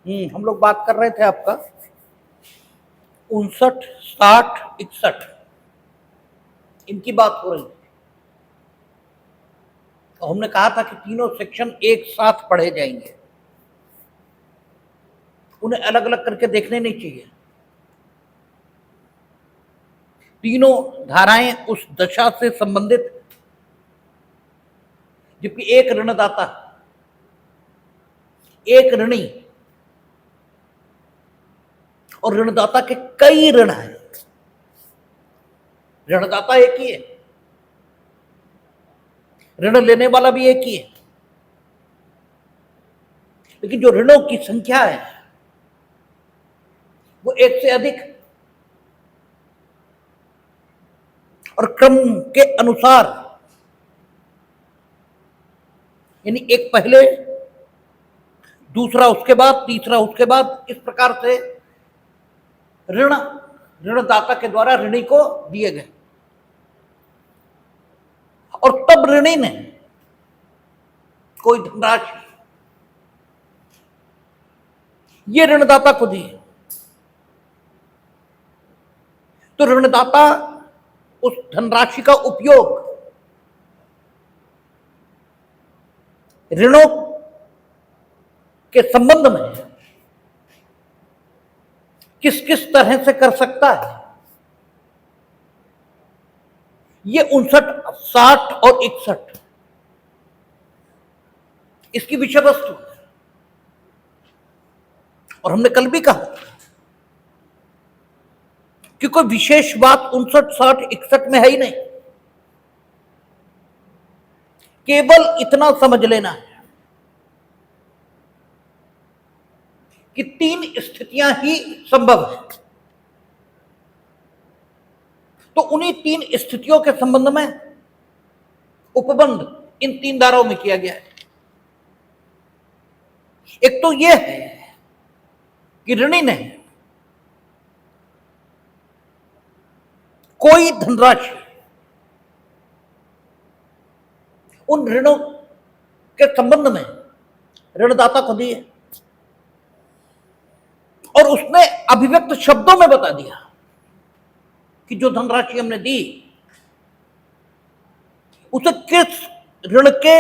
हम लोग बात कर रहे थे आपका 59, 60, 61 इनकी बात हो रही थी। तो हमने कहा था कि तीनों सेक्शन एक साथ पढ़े जाएंगे, उन्हें अलग अलग करके देखने नहीं चाहिए। तीनों धाराएं उस दशा से संबंधित, जबकि एक ऋणदाता, एक ऋणी और ऋणदाता के कई ऋण हैं। ऋणदाता एक ही है, ऋण लेने वाला भी एक ही है, लेकिन जो ऋणों की संख्या है वो एक से अधिक और क्रम के अनुसार, यानी एक पहले, दूसरा उसके बाद, तीसरा उसके बाद, इस प्रकार से ऋण ऋणदाता के द्वारा ऋणी को दिए गए। और तब ऋणी ने कोई धनराशि ये ऋणदाता को दी, तो ऋणदाता उस धनराशि का उपयोग ऋणों के संबंध में किस किस तरह से कर सकता है, ये 59, 60 और 61 इसकी विषय वस्तु। और हमने कल भी कहा कि कोई विशेष बात 59, 60, 61 में है ही नहीं, केवल इतना समझ लेना है कि तीन स्थितियां ही संभव है। तो उन्हीं तीन स्थितियों के संबंध में उपबंध इन तीन धाराओं में किया गया है। एक तो यह है कि ऋणी ने कोई धनराशि उन ऋणों के संबंध में ऋणदाता को दी है और उसने अभिव्यक्त शब्दों में बता दिया कि जो धनराशि हमने दी उसे किस ऋण के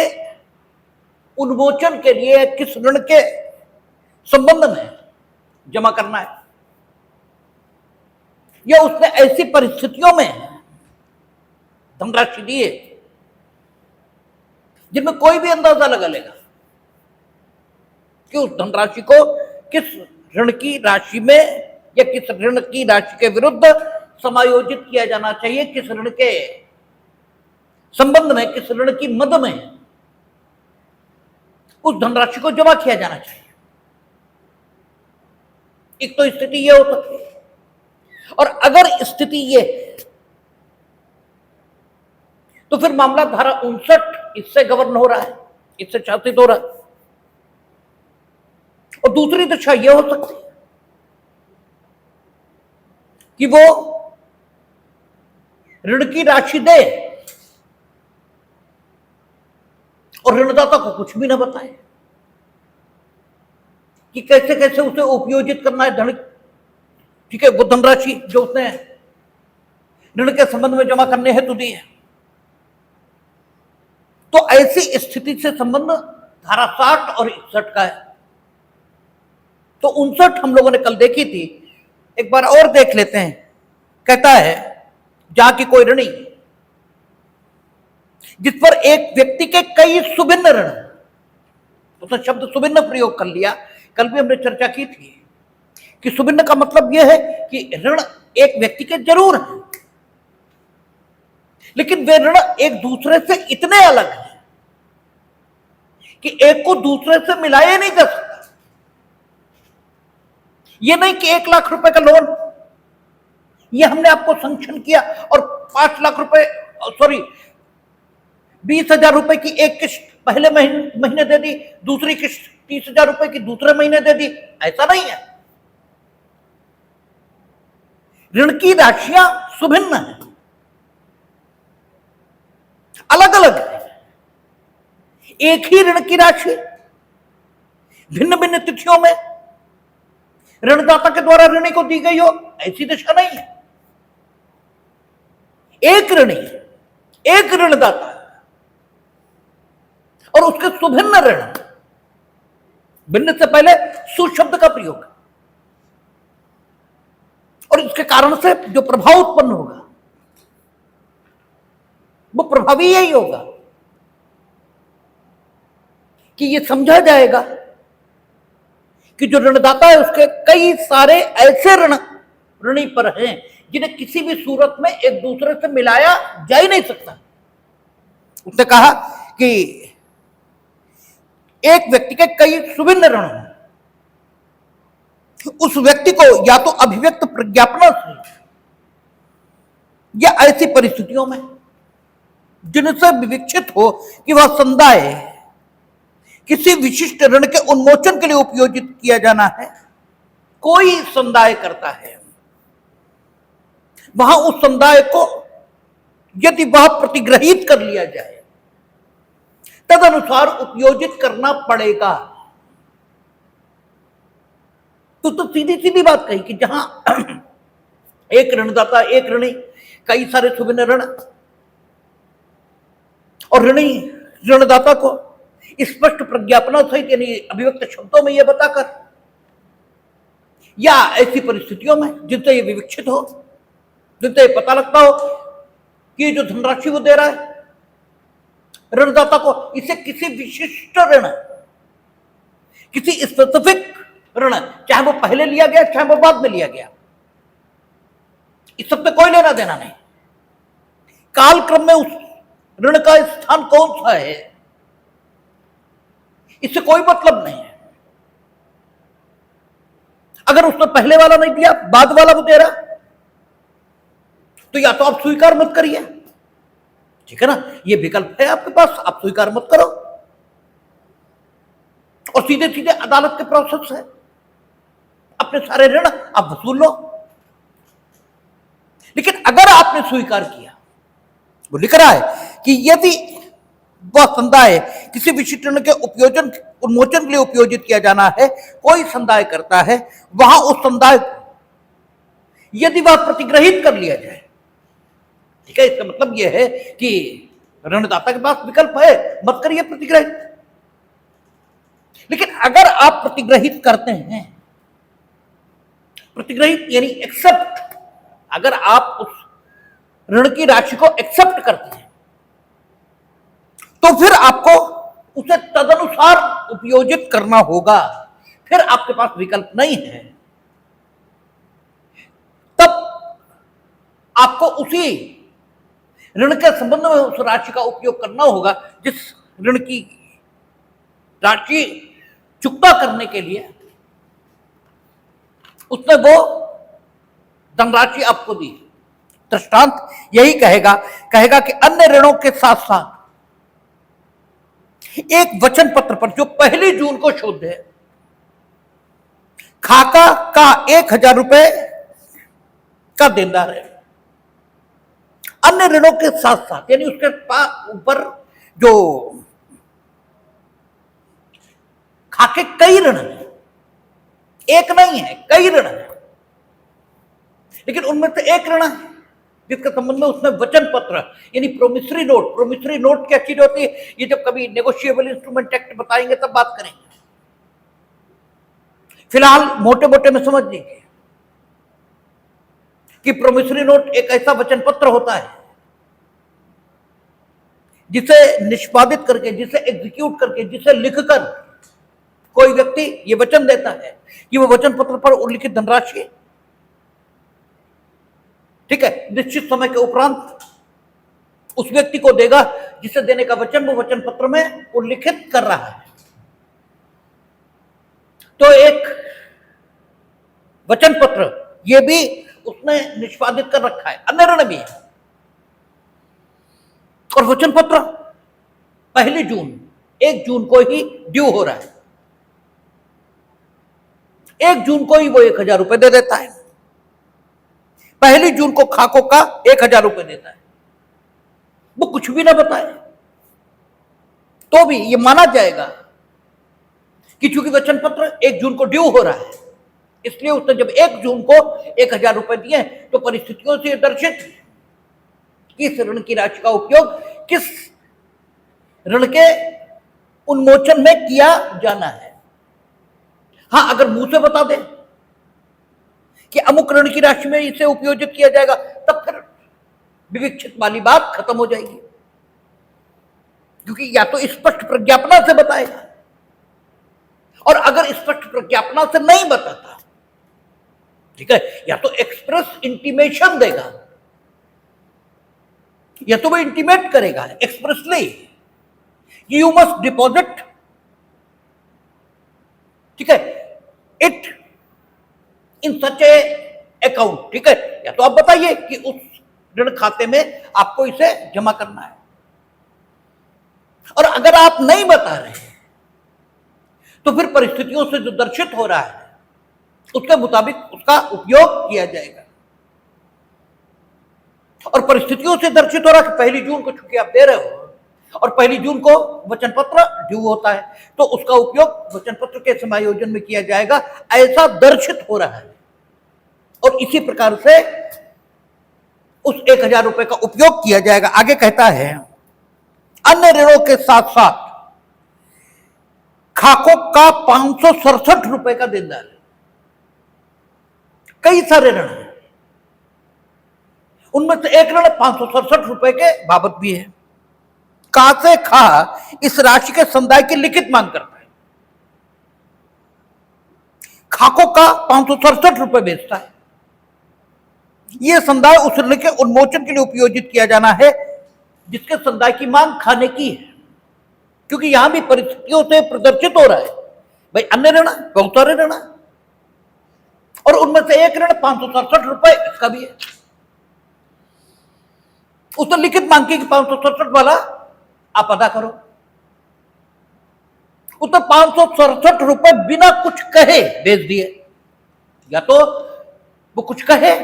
उन्मोचन के लिए, किस ऋण के संबंध में जमा करना है, या उसने ऐसी परिस्थितियों में धनराशि दी है जिनमें कोई भी अंदाजा लगा लेगा कि उस धनराशि को किस ऋण की राशि में या किस ऋण की राशि के विरुद्ध समायोजित किया जाना चाहिए, किस ऋण के संबंध में, किस ऋण की मद में उस धनराशि को जमा किया जाना चाहिए। एक तो स्थिति यह हो सकती है, और अगर स्थिति ये तो फिर मामला धारा 59 इससे गवर्न हो रहा है, इससे शासित हो रहा है। और दूसरी दशा यह हो सकती है कि वो ऋण की राशि दे और ऋणदाता को कुछ भी ना बताए कि कैसे कैसे उसे उपयोजित करना है धन। ठीक है, वो धनराशि जो उसने ऋण के संबंध में जमा करने हेतु दी है, तो ऐसी स्थिति से संबंध धारा 60 और 61 का है। तो 59 हम लोगों ने कल देखी थी, एक बार और देख लेते हैं। कहता है जहां की कोई ऋणी जिस पर एक व्यक्ति के कई सुभिन्न ऋण, उसने शब्द सुभिन्न प्रयोग कर लिया। कल भी हमने चर्चा की थी कि सुभिन्न का मतलब यह है कि ऋण एक व्यक्ति के जरूर हैं, लेकिन वे ऋण एक दूसरे से इतने अलग हैं कि एक को दूसरे से मिलाया नहीं जा सकता। यह नहीं कि 1 लाख रुपए का लोन ये हमने आपको सैंक्शन किया और 5 लाख रुपए, सॉरी 20,000 रुपए की एक किस्त पहले महीने दे दी, दूसरी किस्त 30,000 रुपए की दूसरे महीने दे दी। ऐसा नहीं है। ऋण की राशियां सुभिन्न हैं, अलग अलग है। एक ही ऋण की राशि भिन्न भिन्न तिथियों में ऋणदाता के द्वारा ऋणी को दी गई हो, ऐसी दशा नहीं है। एक ऋणी, एक ऋणदाता और उसके सुभिन्न ऋण, भिन्न से पहले सुशब्द का प्रयोग, और इसके कारण से जो प्रभाव उत्पन्न होगा वो प्रभावी यही होगा कि ये समझा जाएगा कि जो ऋणदाता है उसके कई सारे ऐसे ऋणी पर हैं जिन्हें किसी भी सूरत में एक दूसरे से मिलाया जा ही नहीं सकता। उसने कहा कि एक व्यक्ति के कई सुभिन्न ऋण हैं, उस व्यक्ति को या तो अभिव्यक्त प्रज्ञापना से या ऐसी परिस्थितियों में जिनसे विविक्षित हो कि वह संदाय किसी विशिष्ट ऋण के उन्मोचन के लिए उपयोजित किया जाना है, कोई संदाय करता है, वहां उस संदाय को यदि वह प्रतिग्रहित कर लिया जाए तदनुसार उपयोजित करना पड़ेगा। तो सीधी सीधी बात कही कि जहां एक ऋणदाता, एक ऋणी, कई सारे सुभिन्न ऋण, और ऋणी ऋणदाता को स्पष्ट प्रज्ञापना सहित यानी अभिव्यक्त शब्दों में यह बताकर या ऐसी परिस्थितियों में जिनसे ये विविक्षित हो, जिनसे ये पता लगता हो कि जो धनराशि वो दे रहा है ऋणदाता को, इसे किसी विशिष्ट ऋण, किसी स्पेसिफिक ऋण, चाहे वो पहले लिया गया चाहे वो बाद में लिया गया, इस सब पे कोई लेना देना नहीं। कालक्रम में उस ऋण का स्थान कौन सा है इससे कोई मतलब नहीं है। अगर उसने पहले वाला नहीं दिया, बाद वाला वो दे रहा, तो या तो आप स्वीकार मत करिए, ठीक है ना, ये विकल्प है आपके पास, आप स्वीकार मत करो और सीधे सीधे अदालत के प्रोसेस है, अपने सारे ऋण आप वसूल लो। लेकिन अगर आपने स्वीकार किया, वो लिख रहा है कि यदि वह संदाय किसी विशिष्ट ऋण के उपयोजन उन्मोचन के लिए उपयोजित किया जाना है, कोई संदाय करता है, वहां उस संदाय को यदि वह प्रतिग्रहित कर लिया जाए, ठीक है, इसका मतलब यह है कि ऋणदाता के पास विकल्प है, मत करिए प्रतिग्रहित। लेकिन अगर आप प्रतिग्रहित करते हैं, प्रतिग्रहित यानी एक्सेप्ट, अगर आप उस ऋण की राशि को एक्सेप्ट करते हैं तो फिर आपको उसे तदनुसार उपयोजित करना होगा, फिर आपके पास विकल्प नहीं है। तब आपको उसी ऋण के संबंध में उस राशि का उपयोग करना होगा जिस ऋण की राशि चुकता करने के लिए उसने वो धनराशि आपको दी। दृष्टांत यही कहेगा कि अन्य ऋणों के साथ साथ एक वचन पत्र पर जो 1 जून को शोध है, खाका का 1000 रुपए का देनदार है। अन्य ऋणों के साथ साथ यानी उसके ऊपर जो खाके कई ऋण है, एक नहीं है, कई ऋण है, लेकिन उनमें से एक ऋण है जिसके संबंध में उसने वचन पत्र यानी प्रोमिसरी नोट क्या चीज होती है, ये जब कभी नेगोशिएबल इंस्ट्रूमेंट एक्ट बताएंगे तब बात करेंगे, फिलहाल मोटे मोटे में समझ लीजिए कि प्रोमिसरी नोट एक ऐसा वचन पत्र होता है जिसे निष्पादित करके, जिसे एग्जीक्यूट करके, जिसे लिखकर कोई व्यक्ति ये वचन देता है कि वो वचन पत्र पर उल्लिखित धनराशि, ठीक है, निश्चित समय के उपरांत उस व्यक्ति को देगा जिसे देने का वचन वो वचन पत्र में उल्लिखित कर रहा है। तो एक वचन पत्र ये भी उसने निष्पादित कर रखा है, अन्य ऋण भी है। और वचन पत्र 1 जून को ही ड्यू हो रहा है, 1 जून को ही वो 1000 रुपए दे देता है, 1 जून को खाकों का 1000 रुपए देता है, वो कुछ भी ना बताए तो भी ये माना जाएगा कि चूंकि वचन पत्र 1 जून को ड्यू हो रहा है इसलिए उसने जब 1 जून को 1000 रुपए दिए तो परिस्थितियों से दर्शित किस ऋण की राशि का उपयोग किस ऋण के उन्मोचन में किया जाना है। हां, अगर मुंह से बता दे कि अमुक ऋण की राशि में इसे उपयोजित किया जाएगा, तब फिर विविक्षित वाली बात खत्म हो जाएगी, क्योंकि या तो स्पष्ट प्रज्ञापना से बताएगा, और अगर स्पष्ट प्रज्ञापना से नहीं बताता, ठीक है, या तो एक्सप्रेस इंटीमेशन देगा, या तो वो इंटीमेट करेगा एक्सप्रेसली, यू मस्ट डिपॉजिट, ठीक है, it in such A account, ठीक है, या तो आप बताइए कि उस ऋण खाते में आपको इसे जमा करना है। और अगर आप नहीं बता रहे तो फिर परिस्थितियों से जो दर्शित हो रहा है उसके मुताबिक उसका उपयोग किया जाएगा। और परिस्थितियों से दर्शित हो रहा है कि 1 जून को चूंकि आप दे रहे हो और 1 जून को वचन पत्र ड्यू होता है, तो उसका उपयोग वचन पत्र के समायोजन में किया जाएगा, ऐसा दर्शित हो रहा है। और इसी प्रकार से उस 1000 रुपए का उपयोग किया जाएगा। आगे कहता है, अन्य ऋणों के साथ साथ खाकों का 567 रुपए का देनदार है। कई सारे ऋण हैं, उनमें से एक ऋण 567 रुपए के बाबत भी है। का से खा इस राशि के समुदाय की लिखित मांग करता है। खाकों का 567 रुपए बेचता है। यह समुदाय उस ऋण के उन्मोचन के लिए उपयोजित किया जाना है जिसके समुदाय की मांग खाने की है, क्योंकि यहां भी परिस्थितियों से प्रदर्शित हो रहा है भाई अन्य ऋण बहुत सारे ऋण, और उनमें से एक ऋण 567 रुपए इसका भी है। उसने लिखित मांग की कि 567 वाला आप अदा करो। उसने 567 रुपए बिना कुछ कहे भेज दिए। या तो वो कुछ कहे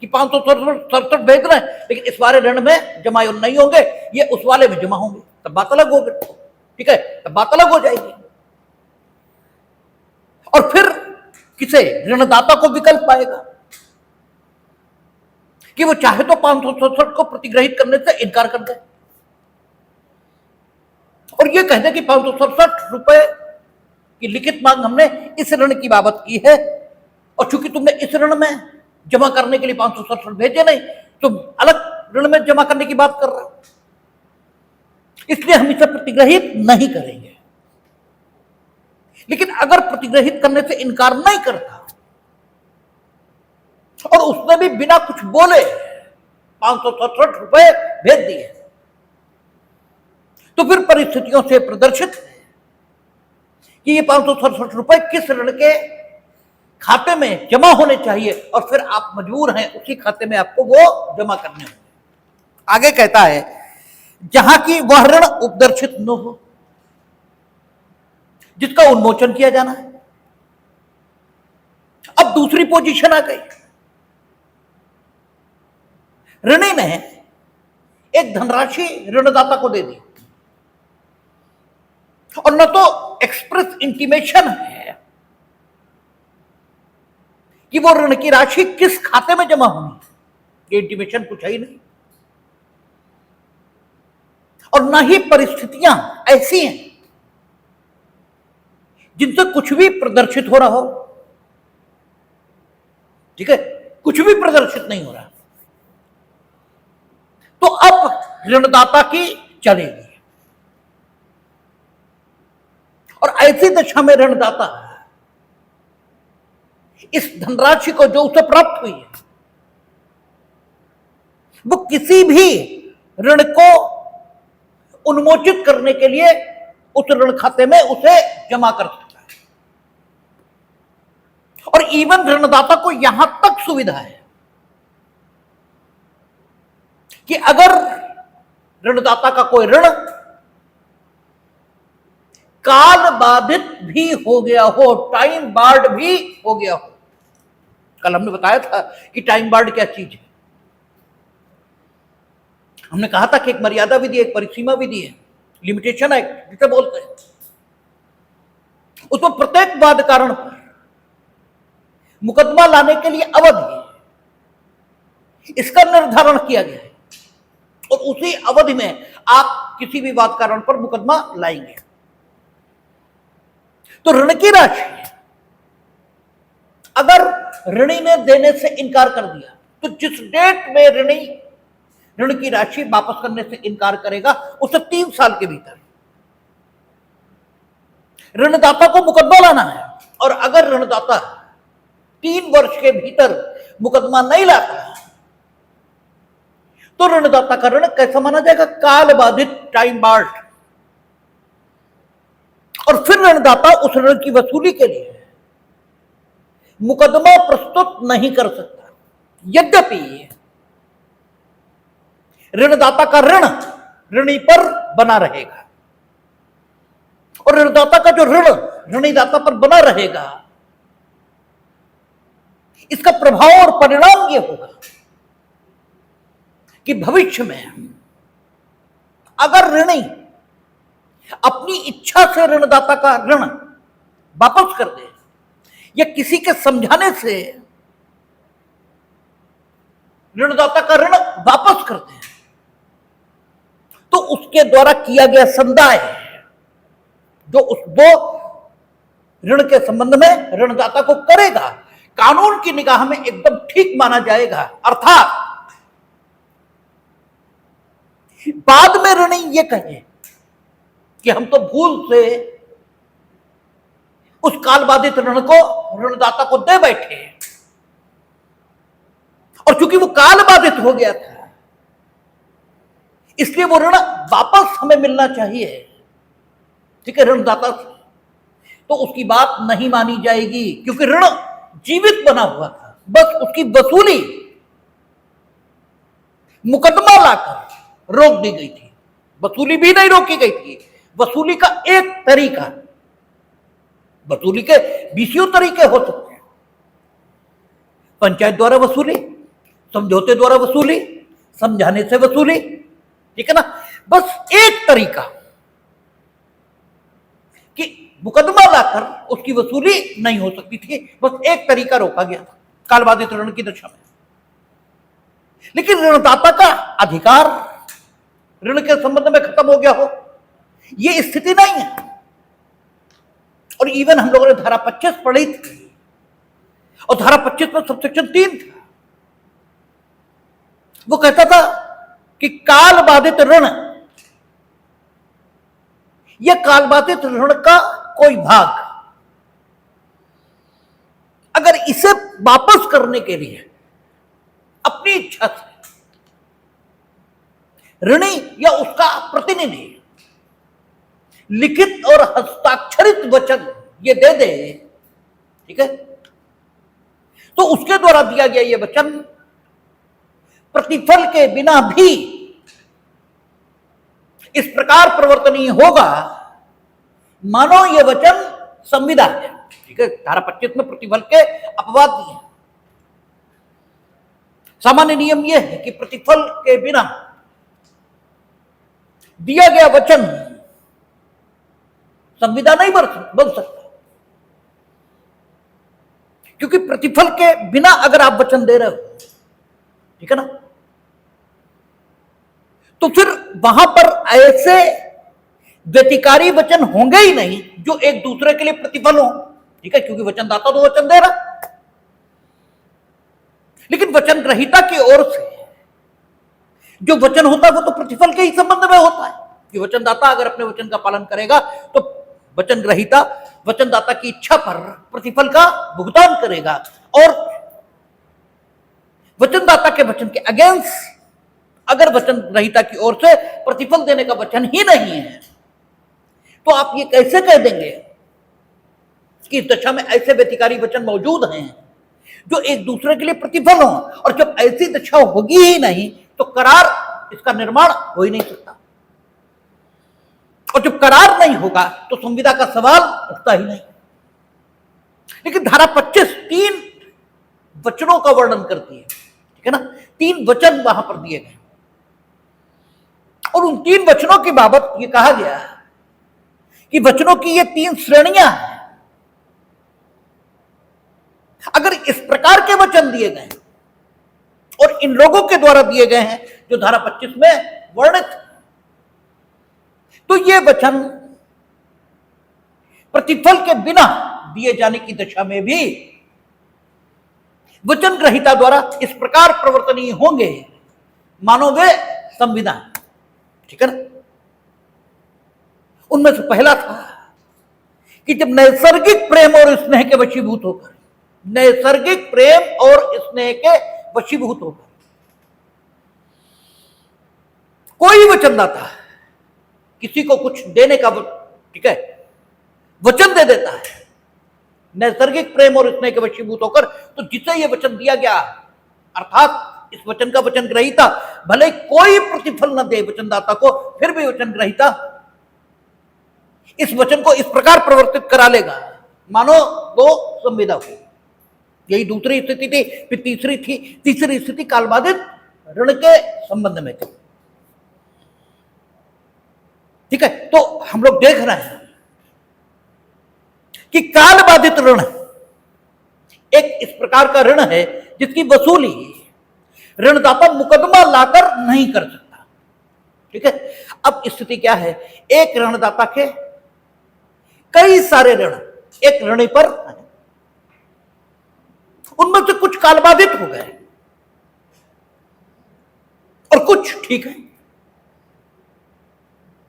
कि 567 भेज रहे हैं लेकिन इस वाले ऋण में जमा नहीं होंगे, ये उस वाले में जमा होंगे, तब बात अलग होगी, ठीक है, तब बात अलग हो जाएगी। और फिर किसे ऋणदाता को विकल्प पाएगा कि वो चाहे तो 567 को प्रतिग्रहित करने से इनकार कर दे और ये कह दे कि 567 रुपए की लिखित मांग हमने इस ऋण की बाबत की है, और चूंकि तुमने इस ऋण में जमा करने के लिए 567 भेजे नहीं, तुम अलग ऋण में जमा करने की बात कर रहे हो, इसलिए हम इसे प्रतिग्रहित नहीं करेंगे। लेकिन अगर प्रतिग्रहित करने से इनकार नहीं करता और उसने भी बिना कुछ बोले 567 रुपए भेज दिए, तो फिर परिस्थितियों से प्रदर्शित है कि ये 567 रुपए किस ऋण के खाते में जमा होने चाहिए, और फिर आप मजबूर हैं उसी खाते में आपको वो जमा करने होंगे। आगे कहता है, जहां की वह ऋण उपदर्शित न हो जिसका उन्मोचन किया जाना है। अब दूसरी पोजीशन आ गई, ऋणी ने एक धनराशि ऋणदाता को दे दी और न तो एक्सप्रेस इंटीमेशन है कि वो ऋण की राशि किस खाते में जमा होनी, ये इंटीमेशन कुछ है ही नहीं, और न ही परिस्थितियां ऐसी हैं जिनसे कुछ भी प्रदर्शित हो रहा हो, ठीक है, कुछ भी प्रदर्शित नहीं हो रहा, तो अब ऋणदाता की चलेगी। और ऐसी दशा में ऋणदाता इस धनराशि को जो उसे प्राप्त हुई है वो किसी भी ऋण को उन्मोचित करने के लिए उस ऋण खाते में उसे जमा कर सकता है। और इवन ऋणदाता को यहां तक सुविधा है कि अगर ऋणदाता का कोई ऋण काल बाधित भी हो गया हो, टाइम बार्ड भी हो गया हो, कल हमने बताया था कि टाइम बार्ड क्या चीज है। हमने कहा था कि एक मर्यादा विधि है, एक परिसीमा विधि है, लिमिटेशन एक्ट जिसे बोलते हैं, उसमें प्रत्येक बाध कारण पर मुकदमा लाने के लिए अवधि, इसका निर्धारण किया गया है और उसी अवधि में आप किसी भी बात कारण पर मुकदमा लाएंगे। तो ऋण की राशि अगर ऋणी ने देने से इनकार कर दिया तो जिस डेट में ऋणी ऋण की राशि वापस करने से इनकार करेगा उसे 3 साल के भीतर ऋणदाता को मुकदमा लाना है। और अगर ऋणदाता 3 वर्ष के भीतर मुकदमा नहीं लाता तो ऋणदाता का ऋण कैसा माना जाएगा? काल बाधित, टाइम बार्ड। और फिर ऋणदाता उस ऋण की वसूली के लिए मुकदमा प्रस्तुत नहीं कर सकता। यद्यपि ऋणदाता का ऋण ऋणी पर बना रहेगा और ऋणदाता का जो ऋण ऋणीदाता पर बना रहेगा, इसका प्रभाव और परिणाम यह होगा कि भविष्य में अगर ऋणी अपनी इच्छा से ऋणदाता का ऋण वापस कर दे या किसी के समझाने से ऋणदाता का ऋण वापस कर दे तो उसके द्वारा किया गया संदाय जो उस दो ऋण के संबंध में ऋणदाता को करेगा, कानून की निगाह में एकदम ठीक माना जाएगा। अर्थात बाद में ऋणी ये कहे कि हम तो भूल से उस काल बाधित ऋण को ऋणदाता को दे बैठे और क्योंकि वो काल बाधित हो गया था इसलिए वो ऋण वापस हमें मिलना चाहिए, ठीक है, ऋणदाता से, तो उसकी बात नहीं मानी जाएगी क्योंकि ऋण जीवित बना हुआ था। बस उसकी वसूली मुकदमा लाकर रोक दी गई थी। वसूली भी नहीं रोकी गई थी, वसूली का एक तरीका, वसूली के 20 तरीके हो सकते हैं। पंचायत द्वारा वसूली, समझौते द्वारा वसूली, समझाने से वसूली, ठीक है ना। बस एक तरीका कि मुकदमा लाकर उसकी वसूली नहीं हो सकती थी, बस एक तरीका रोका गया था काल बाधित ऋण की दशा में। लेकिन ऋणदाता का अधिकार ऋण के संबंध में खत्म हो गया हो, यह स्थिति नहीं है। और इवन हम लोगों ने धारा 25 पढ़ी थी और धारा 25 में सबसेक्शन 3 था, वो कहता था कि काल बाधित ऋण या काल बाधित ऋण का कोई भाग अगर इसे वापस करने के लिए अपनी इच्छा से ऋणी या उसका प्रतिनिधि लिखित और हस्ताक्षरित वचन ये दे दे, ठीक है, तो उसके द्वारा दिया गया ये वचन प्रतिफल के बिना भी इस प्रकार प्रवर्तनीय होगा मानो ये वचन संविदा है, ठीक है। धारा 25 में प्रतिफल के अपवाद दिए। सामान्य नियम यह है कि प्रतिफल के बिना दिया गया वचन संविदा नहीं बन सकता, क्योंकि प्रतिफल के बिना अगर आप वचन दे रहे हो, ठीक है ना, तो फिर वहां पर ऐसे व्यतिकारी वचन होंगे ही नहीं जो एक दूसरे के लिए प्रतिफल हो, ठीक है, क्योंकि वचनदाता तो वचन दे रहा, लेकिन वचन ग्रहीता की ओर से जो वचन होता है वो तो प्रतिफल के ही संबंध में होता है कि वचनदाता अगर अपने वचन का पालन करेगा तो वचन ग्रहीता वचनदाता की इच्छा पर प्रतिफल का भुगतान करेगा। और वचनदाता के वचन के अगेंस्ट अगर वचन ग्रहीता की ओर से प्रतिफल देने का वचन ही नहीं है तो आप ये कैसे कह देंगे कि इस दशा में ऐसे व्यतिकारी वचन मौजूद हैं जो एक दूसरे के लिए प्रतिफल हो। और जब ऐसी दशा होगी ही नहीं तो करार, इसका निर्माण हो ही नहीं सकता, और जब करार नहीं होगा तो संविदा का सवाल उठता ही नहीं। लेकिन धारा 25 3 वचनों का वर्णन करती है, ठीक है ना, 3 वचन वहां पर दिए गए और उन 3 वचनों की बाबत ये कहा गया कि वचनों की ये 3 श्रेणियां हैं। अगर इस प्रकार के वचन दिए गए हैं और इन लोगों के द्वारा दिए गए हैं जो धारा 25 में वर्णित। तो ये वचन प्रतिफल के बिना दिए जाने की दशा में भी वचन ग्रहीता द्वारा इस प्रकार प्रवर्तनीय होंगे मानो वे संविधान। ठीक है ना? उनमें से पहला था कि जब नैसर्गिक प्रेम और स्नेह के वशीभूत होकर, नैसर्गिक प्रेम और स्नेह के वशीभूत होकर कोई वचनदाता किसी को कुछ देने का, ठीक है, वचन दे देता है नैसर्गिक प्रेम और स्नेह के वशीभूत होकर, तो जिसे यह वचन दिया गया अर्थात इस वचन का वचन ग्रहीता भले कोई प्रतिफल न दे वचनदाता को, फिर भी वचन ग्रहीता इस वचन को इस प्रकार प्रवर्तित करा लेगा मानो वो संविदा हो। यही दूसरी स्थिति थी। फिर तीसरी स्थिति कालबाधित ऋण के संबंध में थी। ठीक है, तो हम लोग देख रहे हैं कि कालबाधित ऋण एक इस प्रकार का ऋण है जिसकी वसूली ऋणदाता मुकदमा लाकर नहीं कर सकता। ठीक है, अब स्थिति क्या है, एक ऋणदाता के कई सारे ऋण एक ऋणी पर, उनमें से कुछ कालबाधित हो गए और कुछ ठीक है,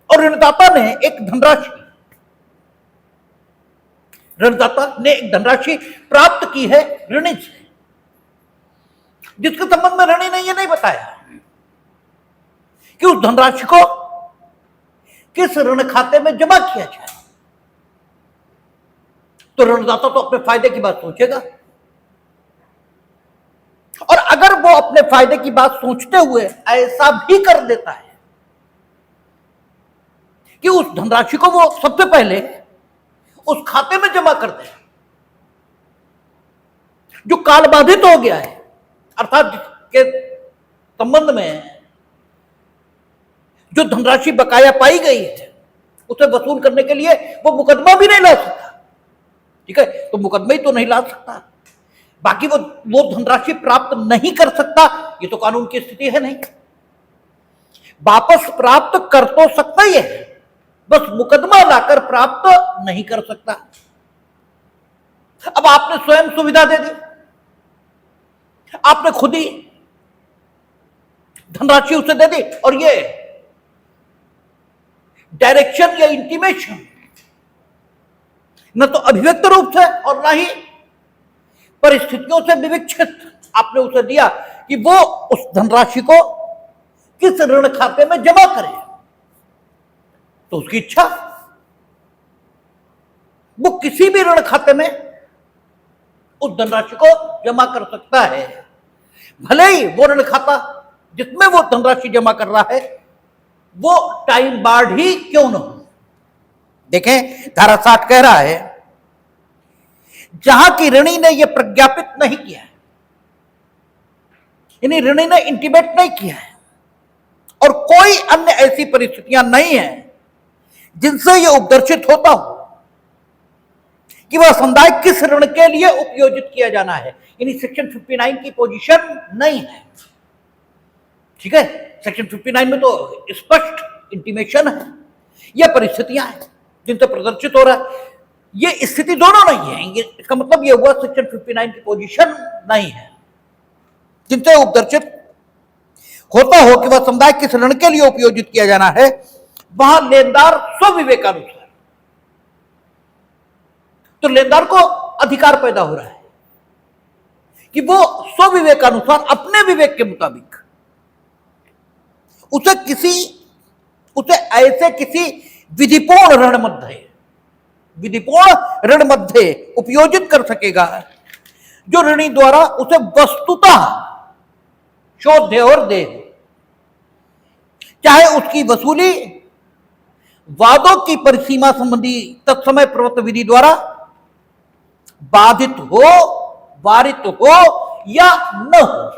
और ऋणदाता ने एक धनराशि प्राप्त की है ऋणी से, जिसके संबंध में ऋणी ने यह नहीं बताया कि उस धनराशि को किस ऋण खाते में जमा किया जाए। तो ऋणदाता तो अपने फायदे की बात सोचेगा, और अगर वो अपने फायदे की बात सोचते हुए ऐसा भी कर देता है कि उस धनराशि को वो सबसे पहले उस खाते में जमा कर दे जो कालबाधित हो गया है, अर्थात जिसके संबंध में जो धनराशि बकाया पाई गई है उसे वसूल करने के लिए वो मुकदमा भी नहीं ला सकता। ठीक है, तो मुकदमा ही तो नहीं ला सकता, बाकी वो धनराशि प्राप्त नहीं कर सकता, ये तो कानून की स्थिति है नहीं। वापस प्राप्त कर तो सकता ही है, बस मुकदमा लाकर प्राप्त नहीं कर सकता। अब आपने स्वयं सुविधा दे दी, आपने खुद ही धनराशि उसे दे दी, और ये डायरेक्शन या इंटीमेशन न तो अभिव्यक्त रूप से और न ही परिस्थितियों से विविक्षित आपने उसे दिया कि वो उस धनराशि को किस ऋण खाते में जमा करे, तो उसकी इच्छा वो किसी भी ऋण खाते में उस धनराशि को जमा कर सकता है, भले ही वो ऋण खाता जिसमें वो धनराशि जमा कर रहा है वो टाइम बार्ड ही क्यों न हो। देखें, धारा 60 कह रहा है जहां की ऋणी ने यह प्रज्ञापित नहीं किया है, यानी ऋणी ने इंटीमेट नहीं किया है, और कोई अन्य ऐसी परिस्थितियां नहीं है जिनसे यह उपदर्शित होता हो कि वह समुदाय किस ऋण के लिए उपयोजित किया जाना है, यानी सेक्शन 59 की पोजीशन नहीं है। ठीक है, सेक्शन 59 में तो स्पष्ट इंटीमेशन है, यह परिस्थितियां हैं जिनसे प्रदर्शित हो रहा है। ये स्थिति दोनों नहीं है, ये इसका मतलब यह हुआ सेक्शन 59 की पोजीशन नहीं है जिनसे उपदर्शित होता हो कि वह समुदाय किस ऋण के लिए उपयोजित किया जाना है। वहां लेनदार स्वविवेकानुसार, तो लेनदार को अधिकार पैदा हो रहा है कि वो स्वविवेकानुसार अपने विवेक के मुताबिक उसे ऐसे किसी विधिपूर्ण ऋण मध्य उपयोजित कर सकेगा जो ऋणी द्वारा उसे वस्तुतः शोध्य और दे, चाहे उसकी वसूली वादों की परिसीमा संबंधी तत्समय प्रवृत्त विधि द्वारा बाधित हो, वारित हो या न हो।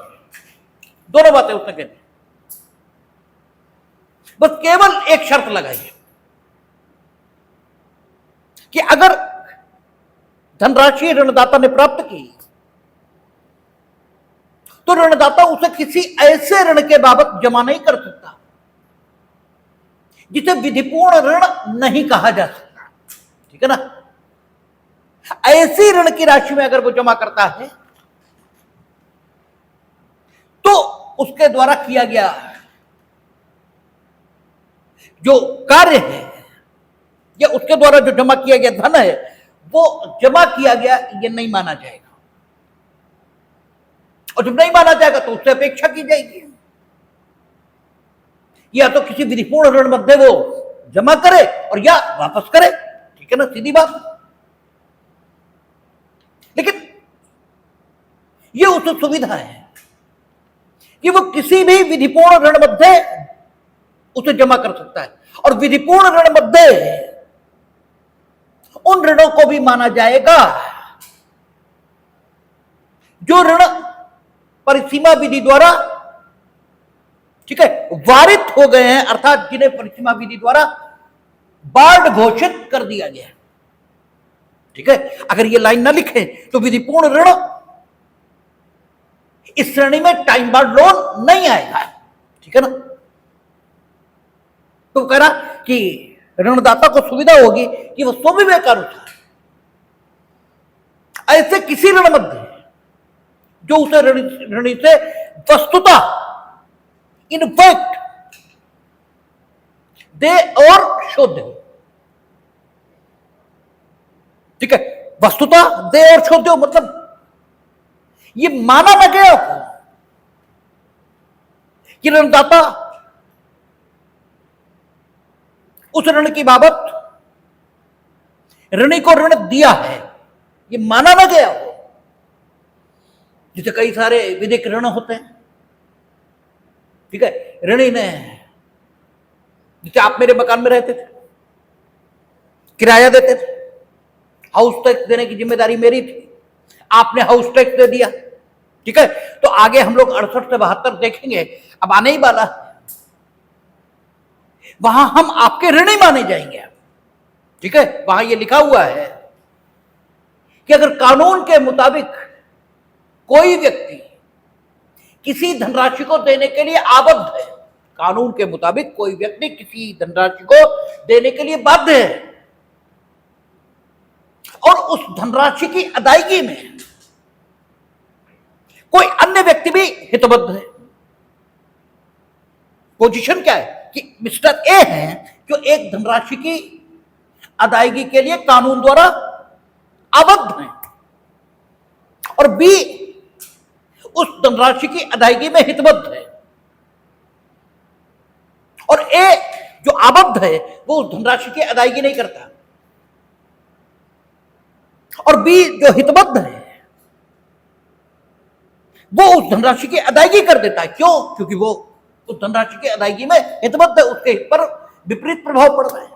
दोनों बातें उसने कह दी, बस केवल एक शर्त लगाई है कि अगर धनराशि ऋणदाता ने प्राप्त की तो ऋणदाता उसे किसी ऐसे ऋण के बाबत जमा नहीं कर सकता जिसे विधिपूर्ण ऋण नहीं कहा जा सकता, ठीक है ना। ऐसी ऋण की राशि में अगर वो जमा करता है तो उसके द्वारा किया गया जो कार्य है या उसके द्वारा जो जमा किया गया धन है वो जमा किया गया ये नहीं माना जाएगा, और जब नहीं माना जाएगा तो उससे अपेक्षा की जाएगी या तो किसी विधिपूर्ण ऋण मध्ये वो जमा करे और या वापस करे, ठीक है ना, सीधी बात। लेकिन ये उस सुविधा है कि वो किसी भी विधिपूर्ण ऋण मध्ये उसे जमा कर सकता है, और विधिपूर्ण ऋण मध्ये उन ऋणों को भी माना जाएगा जो ऋण परिसीमा विधि द्वारा, ठीक है, वारित हो गए हैं, अर्थात जिन्हें परिसीमा विधि द्वारा बाढ़ घोषित कर दिया गया है, ठीक है। अगर ये लाइन ना लिखे तो विधिपूर्ण ऋण इस श्रेणी में टाइम बाउंड लोन नहीं आएगा, ठीक है ना। तो कह रहा कि ऋणदाता को सुविधा होगी कि वह स्वविवेकानुसार ऐसे किसी ऋण मध्ये जो उसे ऋणी से वस्तुतः इनफैक्ट दे और शोध, ठीक है, वस्तुतः दे और शोध मतलब ये माना न गया कि ऋणदाता उस ऋण की बाबत ऋणी को ऋण दिया है, ये माना न गया हो। जैसे कई सारे विधिक ऋण होते हैं, ठीक है, ऋणी ने, जैसे आप मेरे मकान में रहते थे, किराया देते थे, हाउस टैक्स देने की जिम्मेदारी मेरी थी, आपने हाउस टैक्स दे दिया, ठीक है। तो आगे हम लोग 68 से 72 देखेंगे, अब आने ही वाला, वहां हम आपके ऋणी माने जाएंगे, ठीक है। वहां ये लिखा हुआ है कि अगर कानून के मुताबिक कोई व्यक्ति किसी धनराशि को देने के लिए आबद्ध है, कानून के मुताबिक कोई व्यक्ति किसी धनराशि को देने के लिए बाध्य है और उस धनराशि की अदायगी में कोई अन्य व्यक्ति भी हितबद्ध है। पोजीशन क्या है कि मिस्टर ए हैं जो एक धनराशि की अदायगी के लिए कानून द्वारा आबद्ध हैं और बी उस धनराशि की अदायगी में हितबद्ध है, और ए जो आबद्ध है वो उस धनराशि की अदायगी नहीं करता, और बी जो हितबद्ध है वो उस धनराशि की अदायगी कर देता है। क्यों? क्योंकि वो उस धनराशि की अदायगी में हितबद्ध है, उसके हित पर विपरीत प्रभाव पड़ रहा है।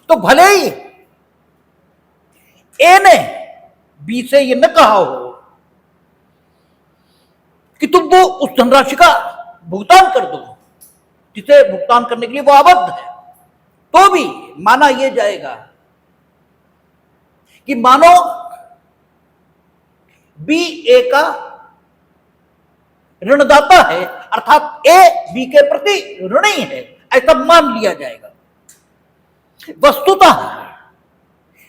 तो भले ही ए ने बी से ये न कहा हो कि तुम वो उस धनराशि का भुगतान कर दो जिसे भुगतान करने के लिए वो आबद्ध है, तो भी माना यह जाएगा कि मानो बी ए का ऋणदाता है, अर्थात ए बी के प्रति ऋणी है, ऐसा मान लिया जाएगा। वस्तुतः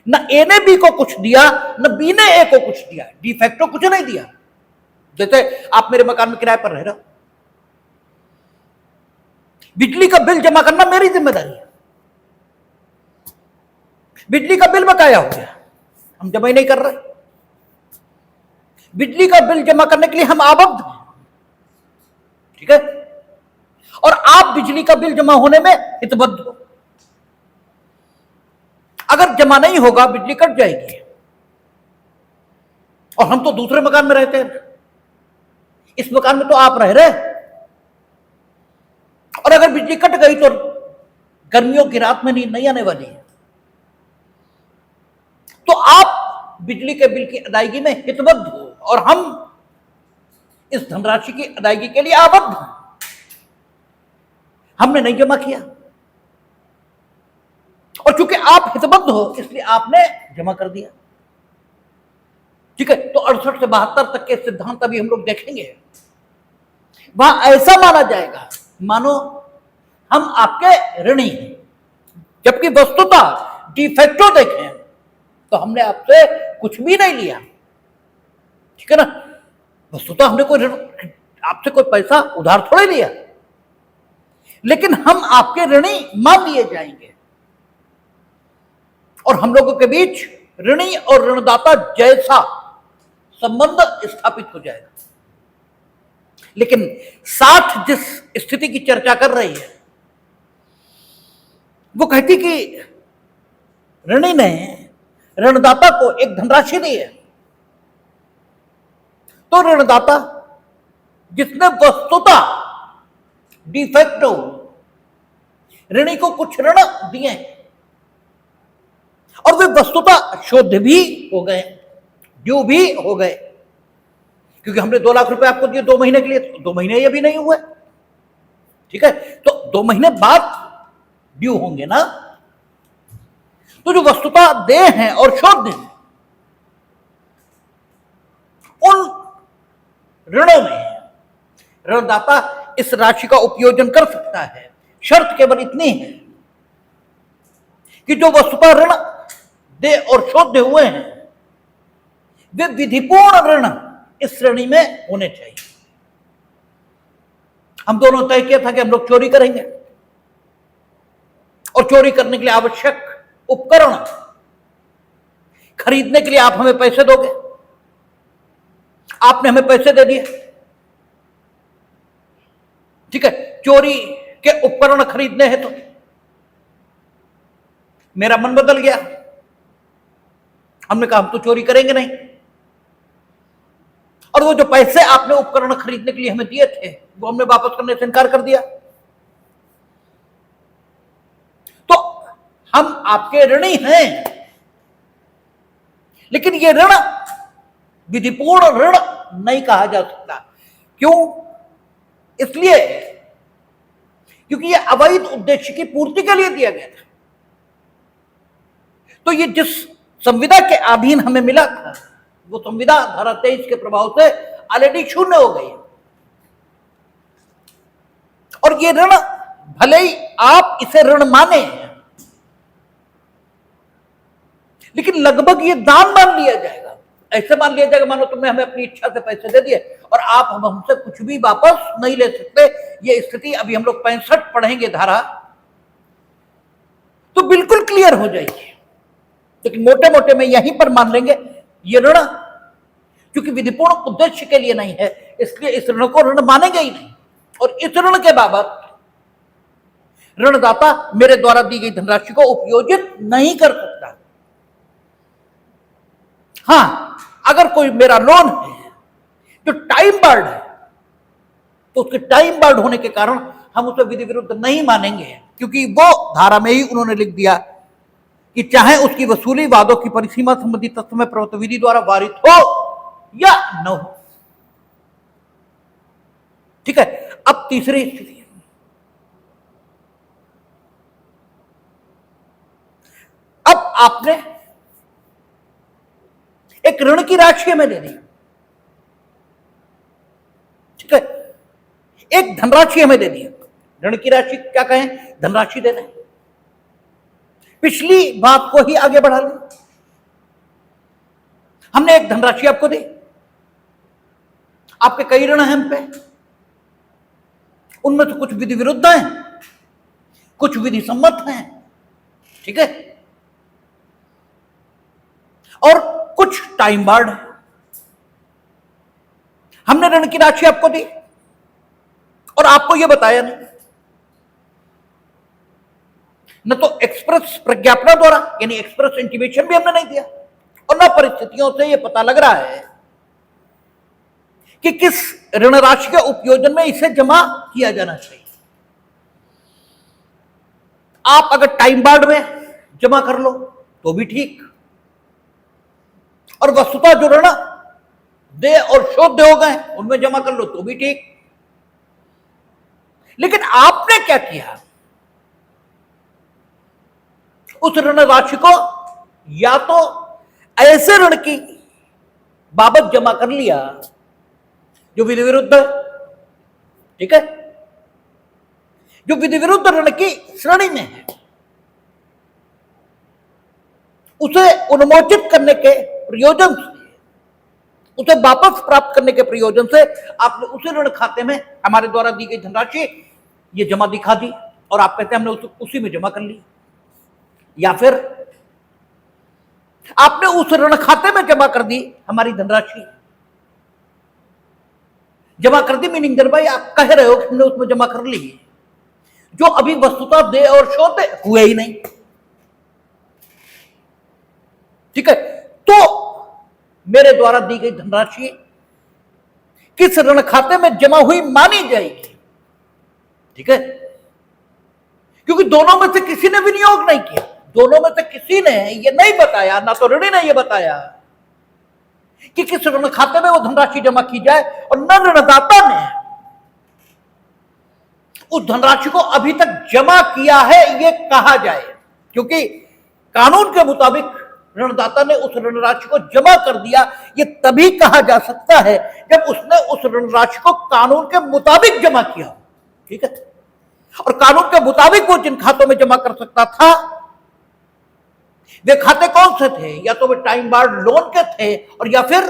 न ए ने बी को कुछ दिया न बी ने ए को कुछ दिया, डिफैक्टो कुछ नहीं दिया। जैसे आप मेरे मकान में किराए पर रह रहे हो, बिजली का बिल जमा करना मेरी जिम्मेदारी है, बिजली का बिल बकाया हो गया, हम जमा ही नहीं कर रहे, बिजली का बिल जमा करने के लिए हम आबद्ध हैं, ठीक है, और आप बिजली का बिल जमा होने में हितबद्ध हो। अगर जमा नहीं होगा बिजली कट जाएगी, और हम तो दूसरे मकान में रहते हैं, इस मकान में तो आप रह रहे, और अगर बिजली कट गई तो गर्मियों की रात में नींद नहीं आने वाली है, तो आप बिजली के बिल की अदायगी में हितबद्ध हो और हम इस धनराशि की अदायगी के लिए आबद्ध हैं। हमने नहीं जमा किया और चूंकि आप हितबद्ध हो इसलिए आपने जमा कर दिया, ठीक है। तो 1968 से 72 तक के सिद्धांत अभी हम लोग देखेंगे, वहां ऐसा माना जाएगा मानो हम आपके ऋणी हैं, जबकि वस्तुतः डिफेक्टो देखें तो हमने आपसे कुछ भी नहीं लिया, ठीक है ना। वस्तुतः हमने कोई आपसे कोई पैसा उधार थोड़े लिया, लेकिन हम आपके ऋणी मान लिए जाएंगे और हम लोगों के बीच ऋणी और ऋणदाता जैसा संबंध स्थापित हो जाएगा। लेकिन 60 जिस स्थिति की चर्चा कर रही है वो कहती कि ऋणी ने ऋणदाता को एक धनराशि दी है, तो ऋणदाता जिसने वस्तुतः डिफेक्टो ऋणी को कुछ ऋण दिए और वे वस्तुतः शोध भी हो गए, ड्यू भी हो गए, क्योंकि हमने 2 लाख रुपए आपको दिए 2 महीने के लिए, तो 2 महीने ये भी नहीं हुए, ठीक है, तो 2 महीने बाद ड्यू होंगे ना। तो जो वस्तुतः देय हैं और शोध हैं, उन ऋणों में ऋणदाता इस राशि का उपयोजन कर सकता है। शर्त केवल इतनी है कि जो वस्तुतः ऋण दे और शोध हुए हैं वे विधिपूर्ण ऋण इस श्रेणी में होने चाहिए। हम दोनों तय किया था कि हम लोग चोरी करेंगे और चोरी करने के लिए आवश्यक उपकरण खरीदने के लिए आप हमें पैसे दोगे, आपने हमें पैसे दे दिए, ठीक है, चोरी के उपकरण खरीदने हैं। तो मेरा मन बदल गया, हमने कहा हम तो चोरी करेंगे नहीं, और वो जो पैसे आपने उपकरण खरीदने के लिए हमें दिए थे वो हमने वापस करने से इनकार कर दिया। तो हम आपके ऋणी हैं, लेकिन ये ऋण विधिपूर्ण ऋण नहीं कहा जा सकता। क्यों? इसलिए क्योंकि ये अवैध उद्देश्य की पूर्ति के लिए दिया गया था। तो ये जिस संविदा के अधीन हमें मिला था वो संविदा धारा 23 के प्रभाव से ऑलरेडी शून्य हो गई, और ये ऋण भले ही आप इसे ऋण माने लेकिन लगभग ये दान मान लिया जाएगा। ऐसे मान लिया जाएगा मानो तुमने हमें अपनी इच्छा से पैसे दे दिए और आप हमसे कुछ भी वापस नहीं ले सकते। ये स्थिति अभी हम लोग 65 पढ़ेंगे धारा, तो बिल्कुल क्लियर हो जाएगी। लेकिन मोटे मोटे में यहीं पर मान लेंगे ये ऋण क्योंकि विधिपूर्ण उद्देश्य के लिए नहीं है, इसलिए इस ऋण को ऋण मानेंगे ही नहीं, और इस ऋण के बाबत ऋणदाता मेरे द्वारा दी गई धनराशि को उपयोजित नहीं कर सकता। हां, अगर कोई मेरा लोन है जो टाइम बार्ड है तो उसके टाइम बार्ड होने के कारण हम उसे विधि विरुद्ध नहीं मानेंगे, क्योंकि वो धारा में ही उन्होंने लिख दिया कि चाहे उसकी वसूली वादों की परिसीमा संबंधी तथ्य में प्रवर्तन विधि द्वारा वारित हो या न हो। ठीक है, अब तीसरी स्थिति, अब आपने एक ऋण की राशि हमें दे दी, ठीक है, एक धनराशि हमें दे दी। ऋण की राशि क्या कहें, धनराशि दे दें, पिछली बात को ही आगे बढ़ा लें। हमने एक धनराशि आपको दी, आपके कई ऋण हैं हम पे, उनमें से कुछ विधि विरुद्ध हैं, कुछ विधि सम्मत हैं, ठीक है, और कुछ टाइम बार्ड है। हमने ऋण की राशि आपको दी और आपको यह बताया नहीं, न तो एक्सप्रेस प्रज्ञापना द्वारा यानी एक्सप्रेस इंटीमेशन भी हमने नहीं दिया, और न परिस्थितियों से यह पता लग रहा है कि किस ऋण राशि के उपयोजन में इसे जमा किया जाना चाहिए। आप अगर टाइम बार्ड में जमा कर लो तो भी ठीक, और वस्तुतः जो ऋण दे और शोध हो गए उनमें जमा कर लो तो भी ठीक। लेकिन आपने क्या किया, उस ऋण राशि को या तो ऐसे ऋण की बाबत जमा कर लिया जो विधि विरुद्ध है, ठीक है, जो विधि विरुद्ध ऋण की श्रेणी में है, उसे उन्मोचित करने के प्रयोजन से, उसे वापस प्राप्त करने के प्रयोजन से आपने उसी ऋण खाते में हमारे द्वारा दी गई धनराशि ये जमा दिखा दी और आप कहते हैं हमने उसी में जमा कर ली। या फिर आपने उस ऋण खाते में जमा कर दी हमारी धनराशि, जमा कर दी मीनिंग दर भाई आप कह रहे हो कि हमने उसमें जमा कर ली जो अभी वस्तुतः दे और शोध हुए ही नहीं, ठीक है। तो मेरे द्वारा दी गई धनराशि किस ऋण खाते में जमा हुई मानी जाएगी, ठीक है, क्योंकि दोनों में से किसी ने विनियोग नहीं किया, दोनों में से किसी ने ये नहीं बताया, ना तो ऋणी ने ये बताया कि किस ऋण खाते में वो धनराशि जमा की जाए और न ऋणदाता ने उस धनराशि को अभी तक जमा किया है ये कहा जाए, क्योंकि कानून के मुताबिक ऋणदाता ने उस ऋण राशि को जमा कर दिया ये तभी कहा जा सकता है जब उसने उस ऋण राशि को कानून के मुताबिक जमा किया, ठीक है। और कानून के मुताबिक वो जिन खातों में जमा कर सकता था वे खाते कौन से थे, या तो वे टाइम बार्ड लोन के थे और या फिर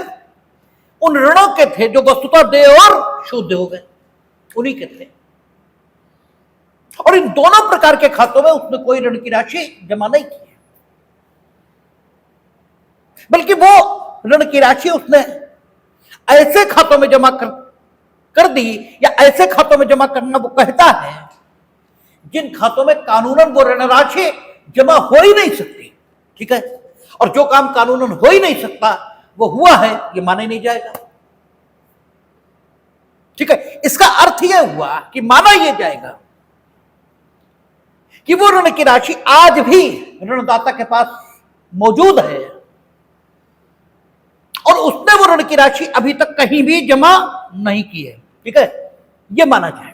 उन ऋणों के थे जो वस्तुतः दे और शुद्ध हो गए, उन्हीं के थे। और इन दोनों प्रकार के खातों में उसने कोई ऋण की राशि जमा नहीं की, बल्कि वो ऋण की राशि उसने ऐसे खातों में जमा कर दी या ऐसे खातों में जमा करना वो कहता है जिन खातों में कानूनन वो ऋण राशि जमा हो ही नहीं सकती, ठीक है। और जो काम कानूनन हो ही नहीं सकता वो हुआ है ये माना ही नहीं जाएगा, ठीक है। इसका अर्थ यह हुआ कि माना यह जाएगा कि वो ऋण की राशि आज भी ऋणदाता के पास मौजूद है और उसने वो ऋण की राशि अभी तक कहीं भी जमा नहीं की है, ठीक है, ये माना जाएगा।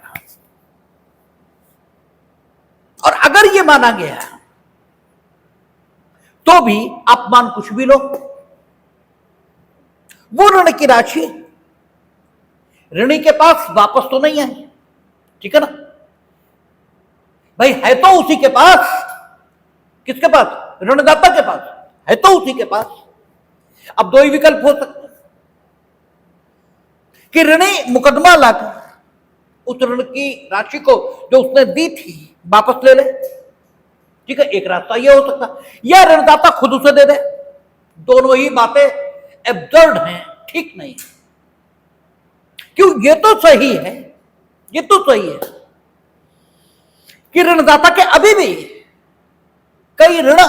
और अगर ये माना गया तो भी आप मान कुछ भी लो, वो ऋण की राशि ऋणी के पास वापस तो नहीं आई, ठीक है ना भाई, है तो उसी के पास, किसके पास, ऋणदाता के पास, है तो उसी के पास। अब दो ही विकल्प हो सकते कि ऋणी मुकदमा लाकर उस ऋण की राशि को जो उसने दी थी वापस ले ले, ठीक है, एक रास्ता यह हो सकता, या ऋणदाता खुद उसे दे दे। दोनों ही बातें एब्सर्ड हैं, ठीक नहीं। क्यों, ये तो सही है, ये तो सही है कि ऋणदाता के अभी भी कई ऋण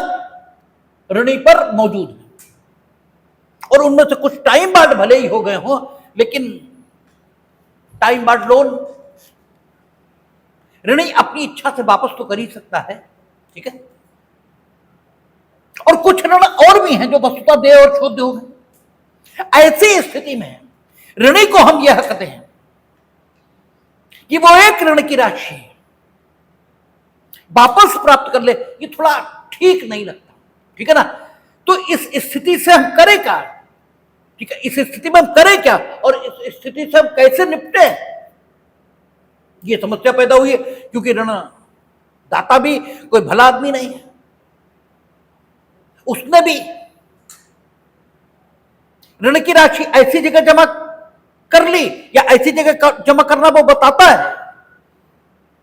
ऋणी पर मौजूद हैं और उनमें से कुछ टाइम बार्ड भले ही हो गए हों, लेकिन टाइम बार्ड लोन ऋणी अपनी इच्छा से वापस तो कर ही सकता है, ठीक है। और कुछ ऋण और भी हैं जो वस्तुतः दे और शुद्ध हो गए। ऐसी स्थिति में ऋणी को हम यह कहते हैं कि वो एक ऋण की राशि वापस प्राप्त कर ले, ये थोड़ा ठीक नहीं लगता, ठीक है ना। तो इस स्थिति से हम करें क्या, ठीक है, इस स्थिति में हम करें क्या और इस स्थिति से हम कैसे निपटे, ये समस्या पैदा हुई है, क्योंकि ऋण दाता भी कोई भला आदमी नहीं है, उसने भी ऋण की राशि ऐसी जगह जमा कर ली या ऐसी जगह जमा करना वो बताता है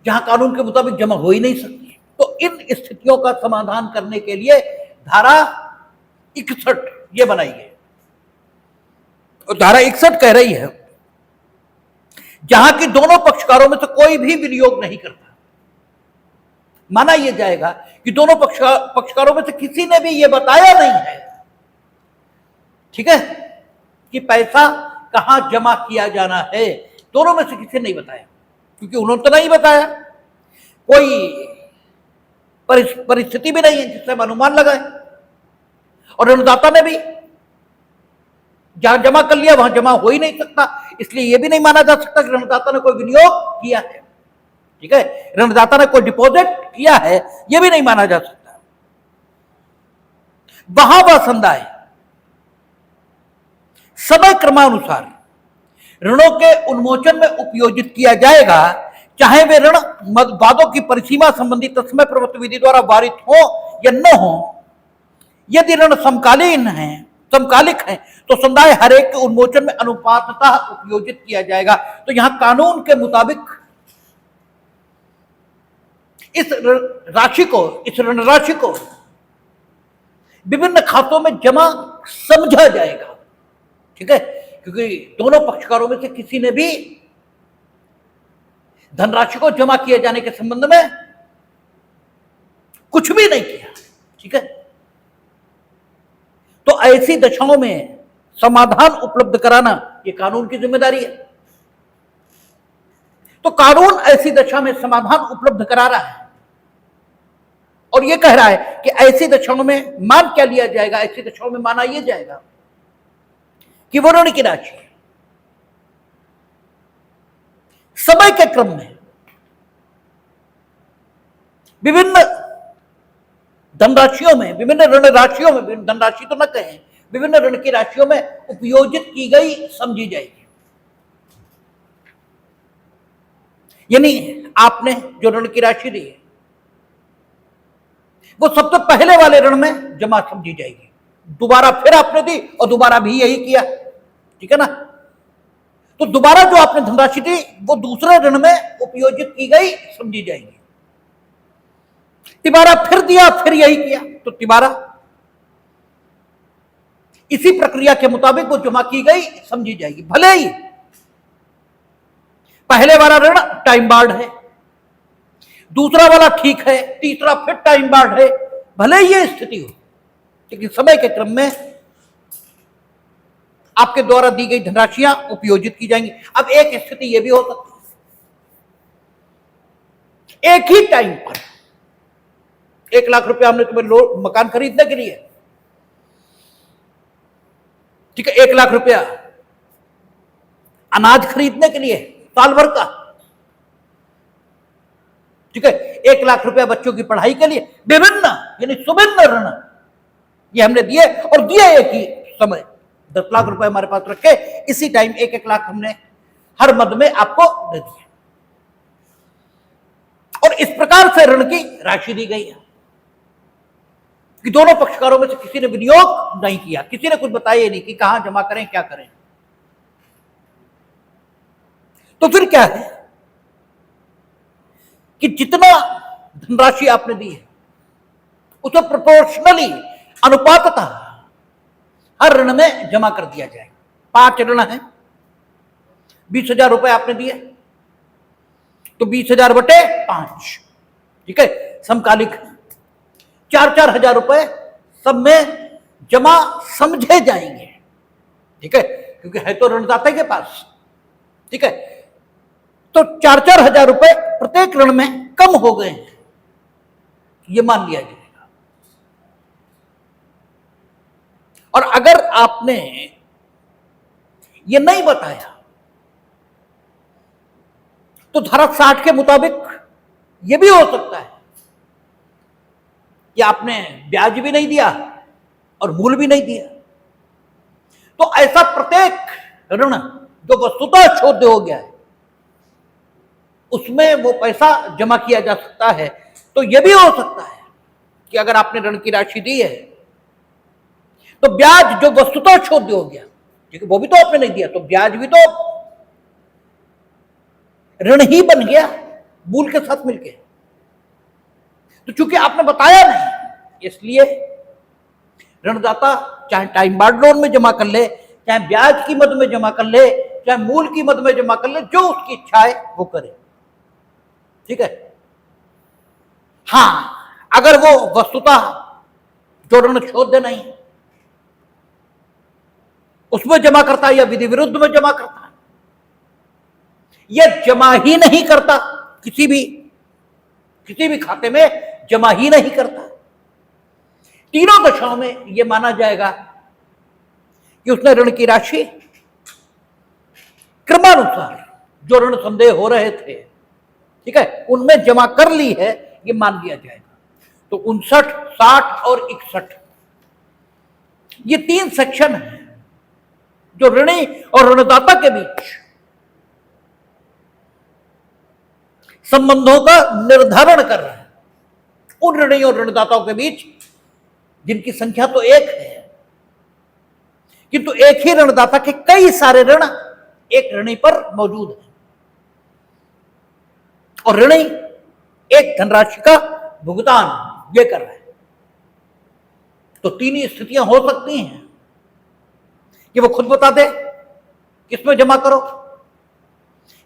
जहां कानून के मुताबिक जमा हो ही नहीं सकती। तो इन स्थितियों का समाधान करने के लिए धारा 61 ये बनाई है और धारा 61 कह रही है जहां की दोनों पक्षकारों में से कोई भी विनियोग नहीं करता, माना यह जाएगा कि दोनों पक्षकारों में से किसी ने भी यह बताया नहीं है, ठीक है, कि पैसा कहां जमा किया जाना है। दोनों में से किसी ने नहीं बताया, क्योंकि उन्होंने तो नहीं बताया, कोई परिस्थिति भी नहीं है जिससे हम अनुमान लगाए, और ऋणदाता ने भी जहां जमा कर लिया वहां जमा हो ही नहीं सकता, इसलिए यह भी नहीं माना जा सकता कि ऋणदाता ने कोई विनियोग किया है, ठीक है, ऋणदाता ने कोई डिपॉजिट किया है, यह भी नहीं माना जा सकता। वहां वह संदाय समय क्रमानुसार ऋणों के उन्मोचन में उपयोजित किया जाएगा, चाहे वे ऋण वादों की परिसीमा संबंधी तत्समय प्रवृत्ति विधि द्वारा वारित हो या न हो। यदि ऋण समकालिक है तो समुदाय हर एक के उन्मोचन में अनुपाततः उपयोजित किया जाएगा। तो यहां कानून के मुताबिक इस ऋण राशि को विभिन्न खातों में जमा समझा जाएगा, ठीक है, क्योंकि दोनों पक्षकारों में से किसी ने भी धनराशि को जमा किए जाने के संबंध में कुछ भी नहीं किया, ठीक है। तो ऐसी दशाओं में समाधान उपलब्ध कराना यह कानून की जिम्मेदारी है। तो कानून ऐसी दशा में समाधान उपलब्ध करा रहा है और यह कह रहा है कि ऐसी दशाओं में मान क्या लिया जाएगा, ऐसी दशाओं में माना यह जाएगा कि वो ऋण की राशि समय के क्रम में विभिन्न धनराशियों में, विभिन्न ऋण राशियों में, धनराशि तो न कहें, विभिन्न ऋण की राशियों में उपयोजित की गई समझी जाएगी। यानी आपने जो ऋण की राशि दी है वो सबसे पहले वाले ऋण में जमा समझी जाएगी, दोबारा फिर आपने दी और दोबारा भी यही किया, ठीक है ना। तो दोबारा जो आपने धनराशि दी वो दूसरे ऋण में उपयोजित की गई समझी जाएगी। तिबारा फिर दिया, फिर यही किया, तो तिबारा इसी प्रक्रिया के मुताबिक वो जमा की गई समझी जाएगी। भले ही पहले वाला ऋण टाइम बार्ड है, दूसरा वाला ठीक है, तीसरा फिर टाइम बार्ड है, भले ही ये स्थिति हो, लेकिन समय के क्रम में आपके द्वारा दी गई धनराशियां उपयोजित की जाएंगी। अब एक स्थिति यह भी हो सकती है, एक ही टाइम पर 1 लाख रुपया हमने तुम्हें मकान खरीदने के लिए, ठीक है, 1 लाख रुपया अनाज खरीदने के लिए साल भर का, ठीक है, 1 लाख रुपया बच्चों की पढ़ाई के लिए, विभिन्न यानी सुभिन्न ऋण ये हमने दिए और दिए एक ही समय। 10 लाख रुपए हमारे पास रखे, इसी टाइम 1-1 लाख हमने हर मद में आपको दे दिया और इस प्रकार से ऋण की राशि दी गई है कि दोनों पक्षकारों में से किसी ने विनियोग नहीं किया, किसी ने कुछ बताया नहीं कि कहां जमा करें, क्या करें। तो फिर क्या है कि जितना धनराशि आपने दी है उसे प्रोपोर्शनली, अनुपाततः हर ऋण में जमा कर दिया जाएगा। 5 ऋण है, 20,000 रुपए आपने दिए तो 20,000 बटे 5, ठीक है, समकालिक 4-4 हजार रुपए सब में जमा समझे जाएंगे, ठीक है, क्योंकि है तो ऋणदाता के पास, ठीक है। तो 4-4 हजार रुपए प्रत्येक ऋण में कम हो गए हैं, ये मान लिया जाएगा। और अगर आपने ये नहीं बताया तो धारा 60 के मुताबिक यह भी हो सकता है कि आपने ब्याज भी नहीं दिया और मूल भी नहीं दिया। तो ऐसा प्रत्येक ऋण जो वस्तुतः शोध्य हो गया है उसमें वो पैसा जमा किया जा सकता है। तो यह भी हो सकता है कि अगर आपने ऋण की राशि दी है तो ब्याज जो वस्तुतः शोध्य हो गया, ठीक है, वो भी तो आपने नहीं दिया, तो ब्याज भी तो ऋण ही बन गया मूल के साथ मिलके। तो चूंकि आपने बताया नहीं, इसलिए ऋणदाता चाहे टाइम बार्ड लोन में जमा कर ले, चाहे ब्याज की मद में जमा कर ले, चाहे मूल की मद में जमा कर ले, जो उसकी इच्छा है वो करे, ठीक है। हां, अगर वो वस्तुतः जो ऋण शोध्य नहीं है उसमें जमा करता है या विधि विरुद्ध में जमा करता है या जमा ही नहीं करता, किसी भी खाते में जमा ही नहीं करता, तीनों दशाओं में यह माना जाएगा कि उसने ऋण की राशि क्रमानुसार जो ऋण संदेह हो रहे थे, ठीक है, उनमें जमा कर ली है, यह मान लिया जाएगा। तो 59, 60 और 61 ये 3 सेक्शन हैं जो ऋणी और ऋणदाता के बीच संबंधों का निर्धारण कर रहा है। उन ऋणी और ऋणदाताओं के बीच जिनकी संख्या तो एक है, किंतु एक ही ऋणदाता के कई सारे ऋण एक ऋणी पर मौजूद है, और ऋणी एक धनराशि का भुगतान ये कर रहा है। तो तीन ही स्थितियां हो सकती हैं कि वो खुद बता दे किसमें जमा करो,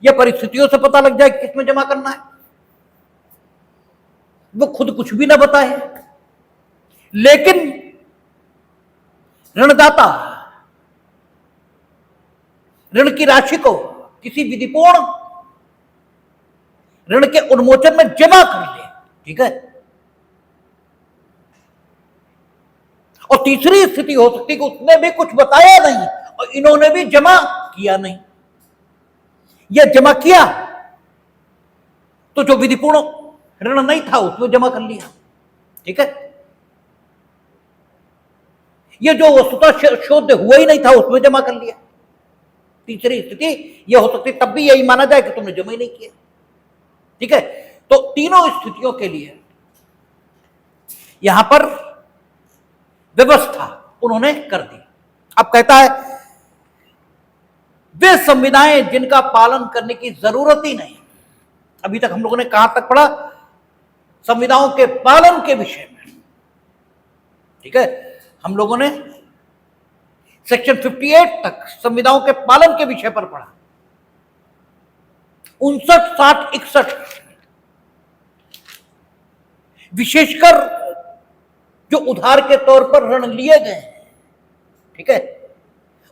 या परिस्थितियों से पता लग जाए किसमें जमा करना है। वो खुद कुछ भी ना बताए, लेकिन ऋणदाता ऋण की राशि को किसी विधिपूर्ण ऋण के उन्मोचन में जमा कर ले, ठीक है। और तीसरी स्थिति हो सकती है कि उसने भी कुछ बताया नहीं और इन्होंने भी जमा किया नहीं, या जमा किया तो जो विधिपूर्ण ऋण नहीं था उसमें जमा कर लिया, ठीक है। ये जो वस्तुतः शोध हुआ ही नहीं था उसमें जमा कर लिया। तीसरी स्थिति यह हो सकती, तब भी यही माना जाए कि तुमने जमा ही नहीं किया, ठीक है। तो तीनों स्थितियों के लिए यहां पर व्यवस्था उन्होंने कर दी। अब कहता है वे संविधाएं जिनका पालन करने की जरूरत ही नहीं। अभी तक हम लोगों ने कहां तक पढ़ा? संविधाओं के पालन के विषय में, ठीक है। हम लोगों ने सेक्शन 58 तक संविधाओं के पालन के विषय पर पढ़ा। 59, 60, 61 विशेषकर जो उधार के तौर पर ऋण लिए गए, ठीक है,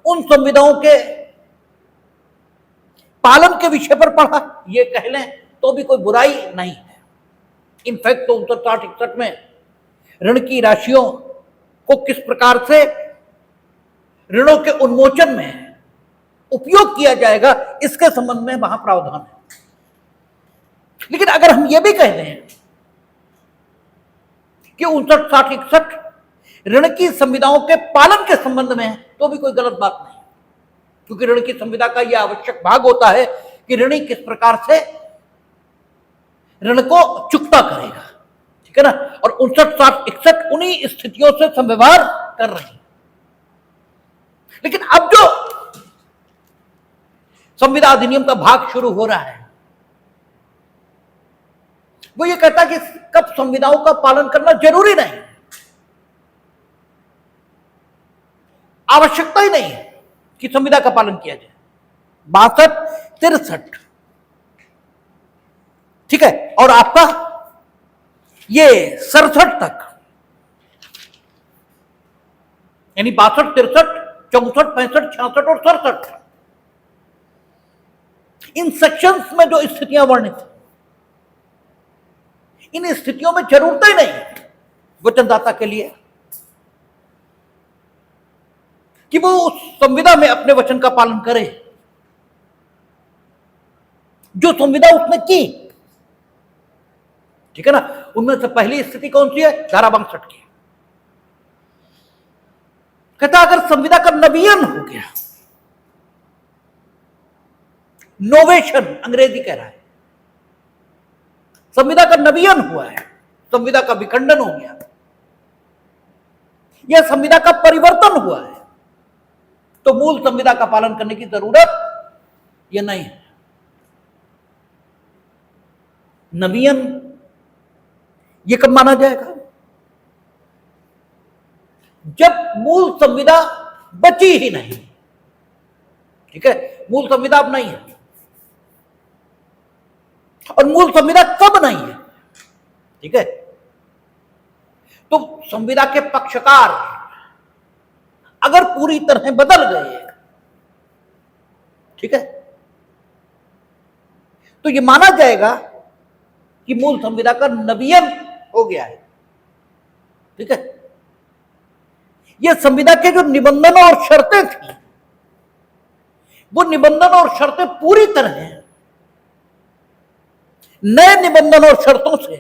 उन संविधाओं के पालन के विषय पर पढ़ा। ये कह लें तो भी कोई बुराई नहीं है। इनफैक्ट तो 59, 61 में ऋण की राशियों को किस प्रकार से ऋणों के उन्मोचन में उपयोग किया जाएगा इसके संबंध में वहां प्रावधान है। लेकिन अगर हम यह भी कह दें कि 59, 60, 61 ऋण की संविधाओं के पालन के संबंध में है, तो भी कोई गलत बात नहीं, क्योंकि ऋण की संविदा का यह आवश्यक भाग होता है कि ऋणी किस प्रकार से ऋण को चुकता करेगा, ठीक है ना। और 59, 60, 61 उन्हीं स्थितियों से संव्यवहार कर रहे हैं। लेकिन अब जो संविदा अधिनियम का भाग शुरू हो रहा है वो ये कहता है कि कब संविधाओं का पालन करना जरूरी नहीं, आवश्यकता ही नहीं है कि संविदा का पालन किया जाए। 62, 63, ठीक है, और आपका ये 67 तक, यानी 62, 63, 64, 65, 66 और 67 इन सेक्शंस में जो स्थितियां वर्णित हैं, इन स्थितियों में जरूरत ही नहीं वचनदाता के लिए कि वो उस संविदा में अपने वचन का पालन करे जो संविदा उसने की, ठीक है ना। उनमें से पहली स्थिति कौन सी है? धारा 62 की। कहता अगर संविदा का नवीन हो गया, नोवेशन अंग्रेजी कह रहा है, संविदा का नवीन हुआ है, संविदा का विखंडन हो गया, यह संविदा का परिवर्तन हुआ है, तो मूल संविदा का पालन करने की जरूरत यह नहीं है। नवीन यह कब माना जाएगा? जब मूल संविदा बची ही नहीं, ठीक है। मूल संविदा अब नहीं है, और मूल संविदा कब नहीं है, ठीक है। तो संविदा के पक्षकार अगर पूरी तरह बदल गए, ठीक है, तो यह माना जाएगा कि मूल संविदा का नवीन हो गया है, ठीक है। यह संविदा के जो निबंधन और शर्तें थी, वो निबंधन और शर्तें पूरी तरह नए निबंधन और शर्तों से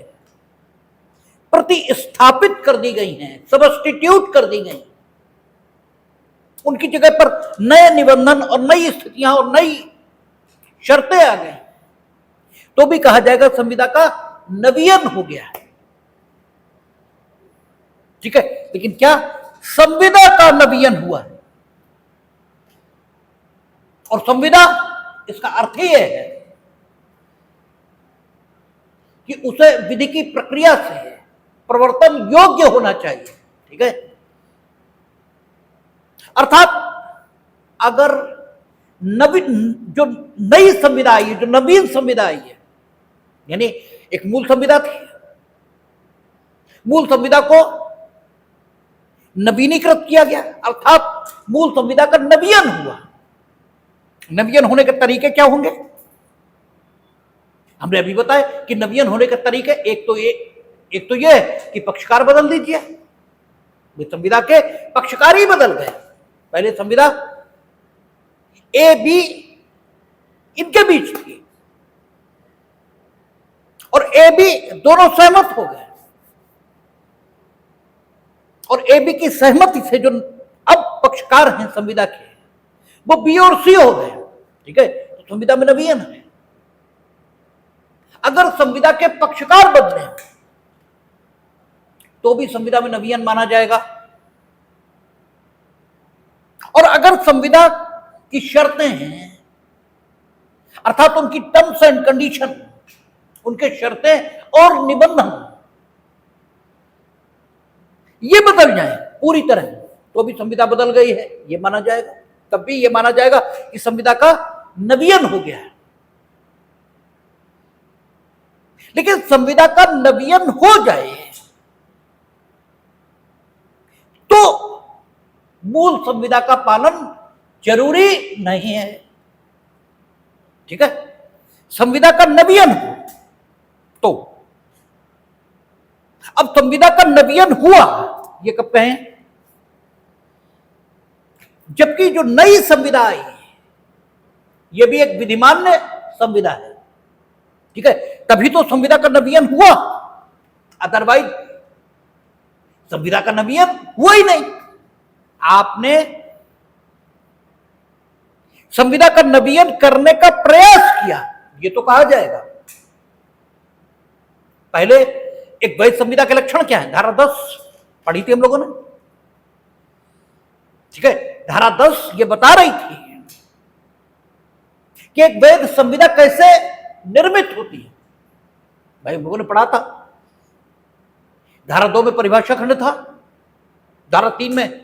प्रतिस्थापित कर दी गई हैं, सब्स्टिट्यूट कर दी गई, उनकी जगह पर नए निबंधन और नई स्थितियां और नई शर्तें आ गई, तो भी कहा जाएगा संविदा का नवीन हो गया है। ठीक है, लेकिन क्या संविदा का नवीन हुआ है? और संविदा इसका अर्थ ही यह है कि उसे विधि की प्रक्रिया से प्रवर्तन योग्य होना चाहिए। ठीक है, अर्थात अगर नवीन जो नई संविदा आई है, जो नवीन संविदा आई है, यानी एक मूल संविदा थी, मूल संविदा को नवीनीकृत किया गया, अर्थात मूल संविदा का नवीन हुआ। नवीन होने के तरीके क्या होंगे? हमने अभी बताया कि नवीन होने के तरीके एक तो ये कि पक्षकार बदल दीजिए। संविदा के पक्षकार ही बदल गए। पहले संविदा ए बी इनके बीच थी और ए बी दोनों सहमत हो गए, और ए बी की सहमति से जो अब पक्षकार हैं संविदा के, वो बी और सी हो गए। ठीक है, तो संविदा में नवीन है। अगर संविदा के पक्षकार बदले तो भी संविदा में नवीन माना जाएगा। और अगर संविदा की शर्तें हैं, अर्थात उनकी टर्म्स एंड कंडीशन, उनके शर्तें और निबंधन ये बदल जाए पूरी तरह, तो भी संविदा बदल गई है ये माना जाएगा। तब भी ये माना जाएगा कि संविदा का नवीन हो गया है। लेकिन संविदा का नवीन हो जाए तो मूल संविदा का पालन जरूरी नहीं है। ठीक है, संविदा का नवीन हो तो, अब संविदा का नवीन हुआ ये कब कहें? जबकि जो नई संविदा आई ये भी एक विधिमान्य संविदा है। ठीक है, तभी तो संविदा का नवीन हुआ, अदरवाइज संविदा का नवीन हुआ ही नहीं। आपने संविदा का नवीन करने का प्रयास किया, ये तो कहा जाएगा। पहले एक वैध संविदा के लक्षण क्या है? धारा 10 पढ़ी थी हम लोगों ने। ठीक है, धारा 10 ये बता रही थी कि एक वैध संविदा कैसे निर्मित होती है। भाई हम लोगों ने पढ़ा था। धारा 2 में परिभाषा खंड था, धारा 3 में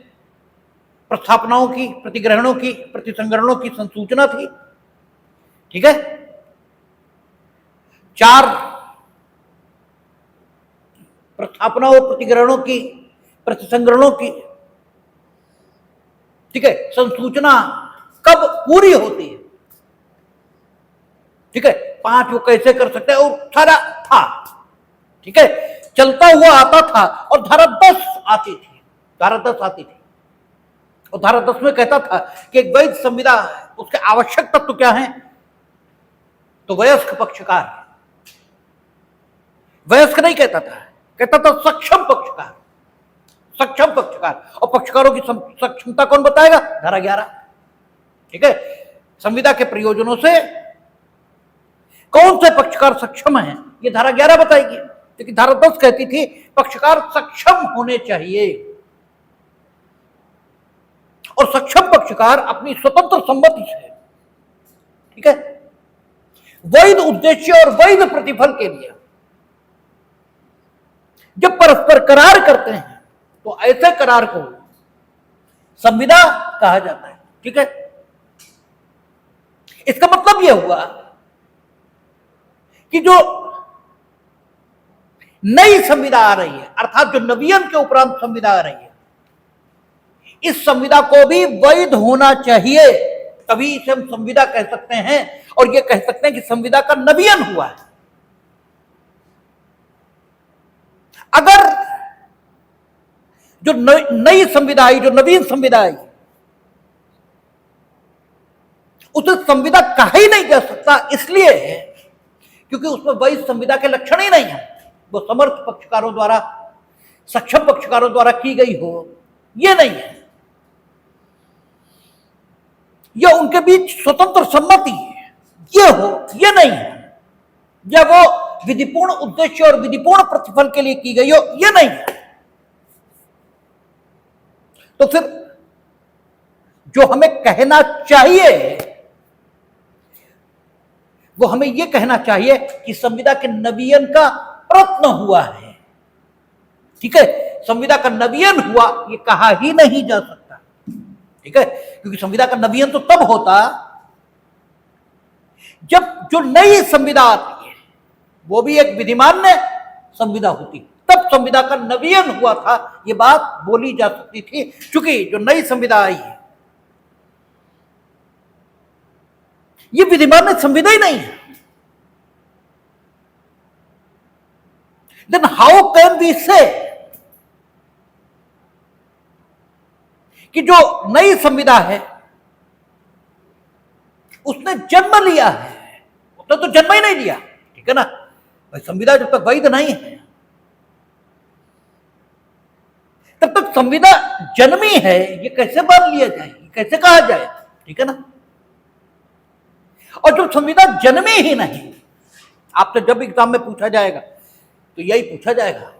प्रस्थापनाओं की, प्रतिग्रहणों की, प्रतिसंग्रहणों की संसूचना थी। ठीक है, 4 प्रस्थापनाओं, प्रतिग्रहणों की, प्रतिसंग्रहणों की, ठीक है, संसूचना कब पूरी होती है। ठीक है, 5 वो कैसे कर सकते हैं, और सारा था। ठीक है, चलता हुआ आता था, और धारा 10 आती थी। धारा 10 आती थी और धारा 10 में कहता था कि एक वैध संविदा, उसके आवश्यक तत्व क्या हैं? तो वयस्क पक्षकार। वयस्क नहीं कहता था, कहता था सक्षम पक्षकार। सक्षम पक्षकार, और पक्षकारों की सक्षमता कौन बताएगा? धारा 11। ठीक है, संविदा के प्रयोजनों से कौन से पक्षकार सक्षम हैं ये धारा 11 बताएगी। क्योंकि धारा 10 कहती थी पक्षकार सक्षम होने चाहिए, और सक्षम पक्षकार अपनी स्वतंत्र सम्मति से, ठीक है, वैध उद्देश्य और वैध प्रतिफल के लिए जब परस्पर करार करते हैं तो ऐसे करार को संविदा कहा जाता है। ठीक है, इसका मतलब यह हुआ कि जो नई संविदा आ रही है, अर्थात जो नवीन के उपरांत संविदा आ रही है, इस संविदा को भी वैध होना चाहिए, तभी इसे हम संविदा कह सकते हैं, और यह कह सकते हैं कि संविदा का नवीन हुआ है। अगर जो नई संविदा आई, जो नवीन संविदा आई, उसे संविदा कहा ही नहीं जा सकता, इसलिए क्योंकि उसमें वैध संविदा के लक्षण ही नहीं है। वो समर्थ पक्षकारों द्वारा, सक्षम पक्षकारों द्वारा की गई हो, ये नहीं है। या उनके बीच स्वतंत्र सम्मति ये हो, ये नहीं है, या वो विधिपूर्ण उद्देश्य और विधिपूर्ण प्रतिफल के लिए की गई हो, ये नहीं है। तो फिर जो हमें कहना चाहिए वो हमें यह कहना चाहिए कि संविदा के नवीन का प्रयत्न हुआ है। ठीक है, संविदा का नवीन हुआ ये कहा ही नहीं जा सकता। ठीक है, क्योंकि संविदा का नवीन तो तब होता जब जो नई संविदा आती है वो भी एक विधिमान्य संविदा होती, तब संविदा का नवीन हुआ था, ये बात बोली जा सकती थी। क्योंकि जो नई संविदा आई है ये विधिमान्य संविदा ही नहीं है। देन हाउ कैन वी से कि जो नई संविदा है उसने जन्म लिया है, उसने तो जन्म ही नहीं लिया। ठीक है ना भाई, संविदा जब तक वैध नहीं है तब तक संविदा जन्मी है, ये कैसे मान लिया जाए, ये कैसे कहा जाए। ठीक है ना, और जब संविदा जन्मी ही नहीं, आपसे जब एग्जाम में पूछा जाएगा तो यही पूछा जाएगा,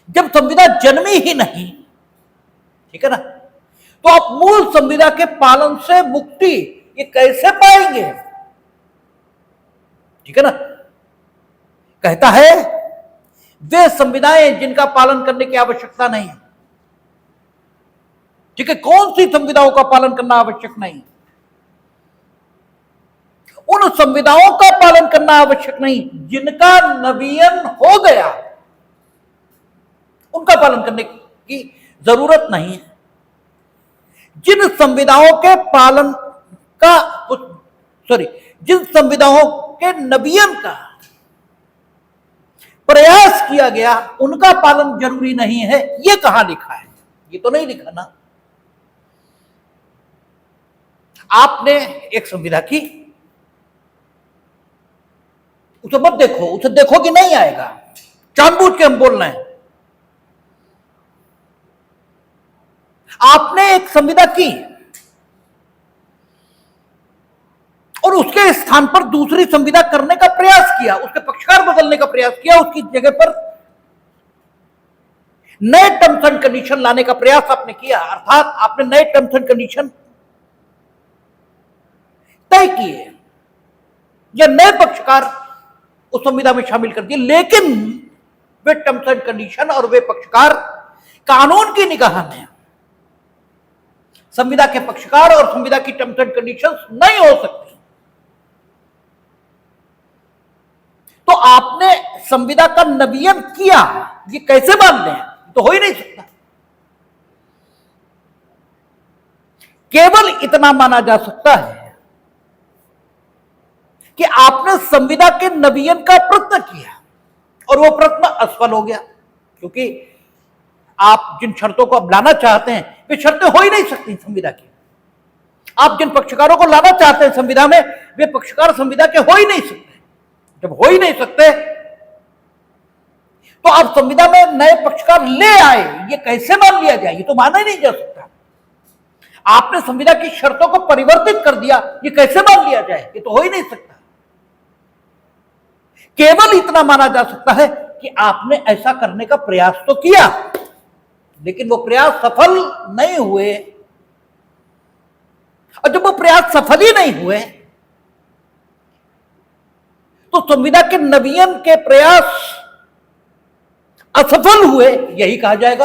जब संविदा जन्मी ही नहीं, ठीक है ना, तो आप मूल संविदा के पालन से मुक्ति ये कैसे पाएंगे। ठीक है ना, कहता है वे संविधाएं जिनका पालन करने की आवश्यकता नहीं है। ठीक है, कौन सी संविधाओं का पालन करना आवश्यक नहीं, उन संविधाओं का पालन करना आवश्यक नहीं जिनका नवीन हो गया, उनका पालन करने की जरूरत नहीं है। जिन संविधाओं के पालन का जिन संविधाओं के नवीन का प्रयास किया गया उनका पालन जरूरी नहीं है, ये कहां लिखा है, ये तो नहीं लिखा ना। आपने एक संविधा की, उसे मत देखो, उसे देखो कि नहीं आएगा, जानबूझ के हम बोल रहे हैं। आपने एक संविदा की और उसके स्थान पर दूसरी संविदा करने का प्रयास किया, उसके पक्षकार बदलने का प्रयास किया, उसकी जगह पर नए टर्म्स एंड कंडीशन लाने का प्रयास आपने किया, अर्थात आपने नए टर्म्स एंड कंडीशन तय किए या नए पक्षकार उस संविदा में शामिल कर दिए, लेकिन वे टर्म्स एंड कंडीशन और वे पक्षकार कानून की निगाह में संविदा के पक्षकार और संविदा की टर्म्स एंड कंडीशंस नहीं हो सकती। तो आपने संविदा का नवीन किया, ये कैसे मान लें, तो हो ही नहीं सकता। केवल इतना माना जा सकता है कि आपने संविदा के नवीन का प्रयत्न किया और वो प्रयत्न असफल हो गया, क्योंकि आप जिन शर्तों को अब लाना चाहते हैं वे शर्तें हो ही नहीं सकती संविदा की। आप जिन पक्षकारों को लाना चाहते हैं संविदा में वे पक्षकार संविदा के हो ही नहीं सकते। जब हो ही नहीं सकते तो आप संविदा में नए पक्षकार ले आए, ये कैसे मान लिया जाए, ये तो माना ही नहीं जा सकता। आपने संविदा की शर्तों को परिवर्तित कर दिया, ये कैसे मान लिया जाए, ये तो हो ही नहीं सकता। केवल इतना माना जा सकता है कि आपने ऐसा करने का प्रयास तो किया, लेकिन वो प्रयास सफल नहीं हुए, और जब वो प्रयास सफल ही नहीं हुए तो संविदा के नवीन के प्रयास असफल हुए, यही कहा जाएगा।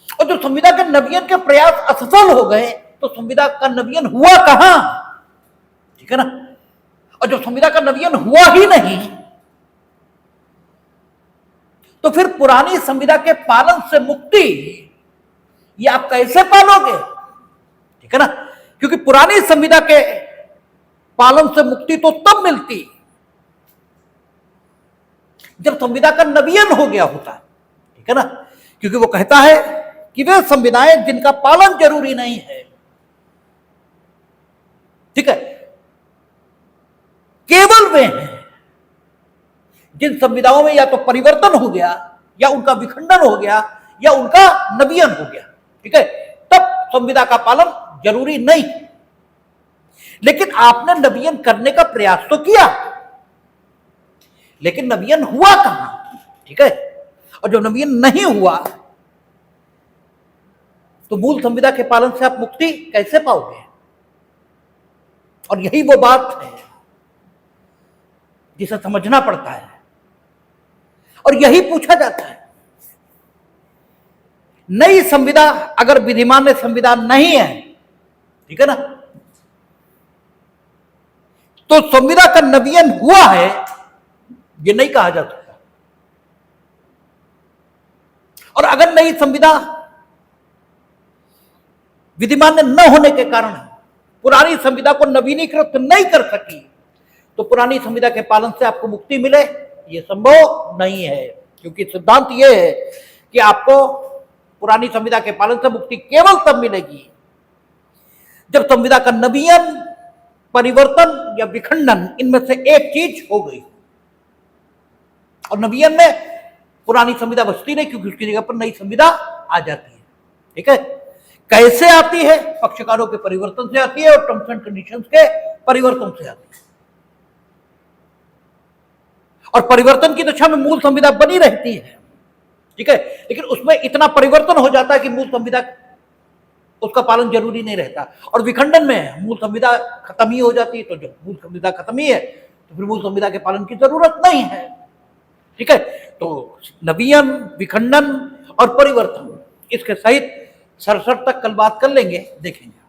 और जब संविदा के नवीन के प्रयास असफल हो गए तो संविदा का नवीन हुआ कहां। ठीक है ना, और जब संविदा का नवीन हुआ ही नहीं तो फिर पुरानी संविदा के पालन से मुक्ति ये आप कैसे पालोगे। ठीक है ना, क्योंकि पुरानी संविदा के पालन से मुक्ति तो तब मिलती जब संविदा का नवीन हो गया होता। ठीक है ना, क्योंकि वो कहता है कि वे संविधाएं जिनका पालन जरूरी नहीं है, ठीक है, केवल वे हैं जिन संविधाओं में या तो परिवर्तन हो गया या उनका विखंडन हो गया या उनका नवीन हो गया। ठीक है, तब संविदा का पालन जरूरी नहीं, लेकिन आपने नवीन करने का प्रयास तो किया, लेकिन नवीन हुआ कहां? ठीक है, और जब नवीन नहीं हुआ तो मूल संविदा के पालन से आप मुक्ति कैसे पाओगे? और यही वो बात है जिसे समझना पड़ता है, और यही पूछा जाता है। नई संविदा अगर विधिमान्य संविदा नहीं है, ठीक है ना, तो संविदा का नवीन हुआ है ये नहीं कहा जा सकता। और अगर नई संविदा विधिमान्य न होने के कारण पुरानी संविदा को नवीनीकृत नहीं कर सकी, तो पुरानी संविदा के पालन से आपको मुक्ति मिले ये संभव नहीं है, क्योंकि सिद्धांत यह है कि आपको पुरानी संविदा के पालन से मुक्ति केवल तब मिलेगी जब संविदा का नवीन, परिवर्तन या विखंडन इनमें से एक चीज हो गई। और नवीन में पुरानी संविदा बचती नहीं, क्योंकि उसकी जगह पर नई संविदा आ जाती है। ठीक है, कैसे आती है? पक्षकारों के परिवर्तन से आती है और टर्म्स एंड कंडीशंस के परिवर्तन से आती है। और परिवर्तन की दशा में मूल संविदा बनी रहती है, ठीक है, लेकिन उसमें इतना परिवर्तन हो जाता है कि मूल संविदा उसका पालन जरूरी नहीं रहता। और विखंडन में मूल संविदा खत्म ही हो जाती है, तो जब मूल संविदा खत्म ही है तो फिर मूल संविदा के पालन की जरूरत नहीं है। ठीक है, तो नवीन, विखंडन और परिवर्तन इसके सहित सरसर तक कल बात कर लेंगे, देखेंगे।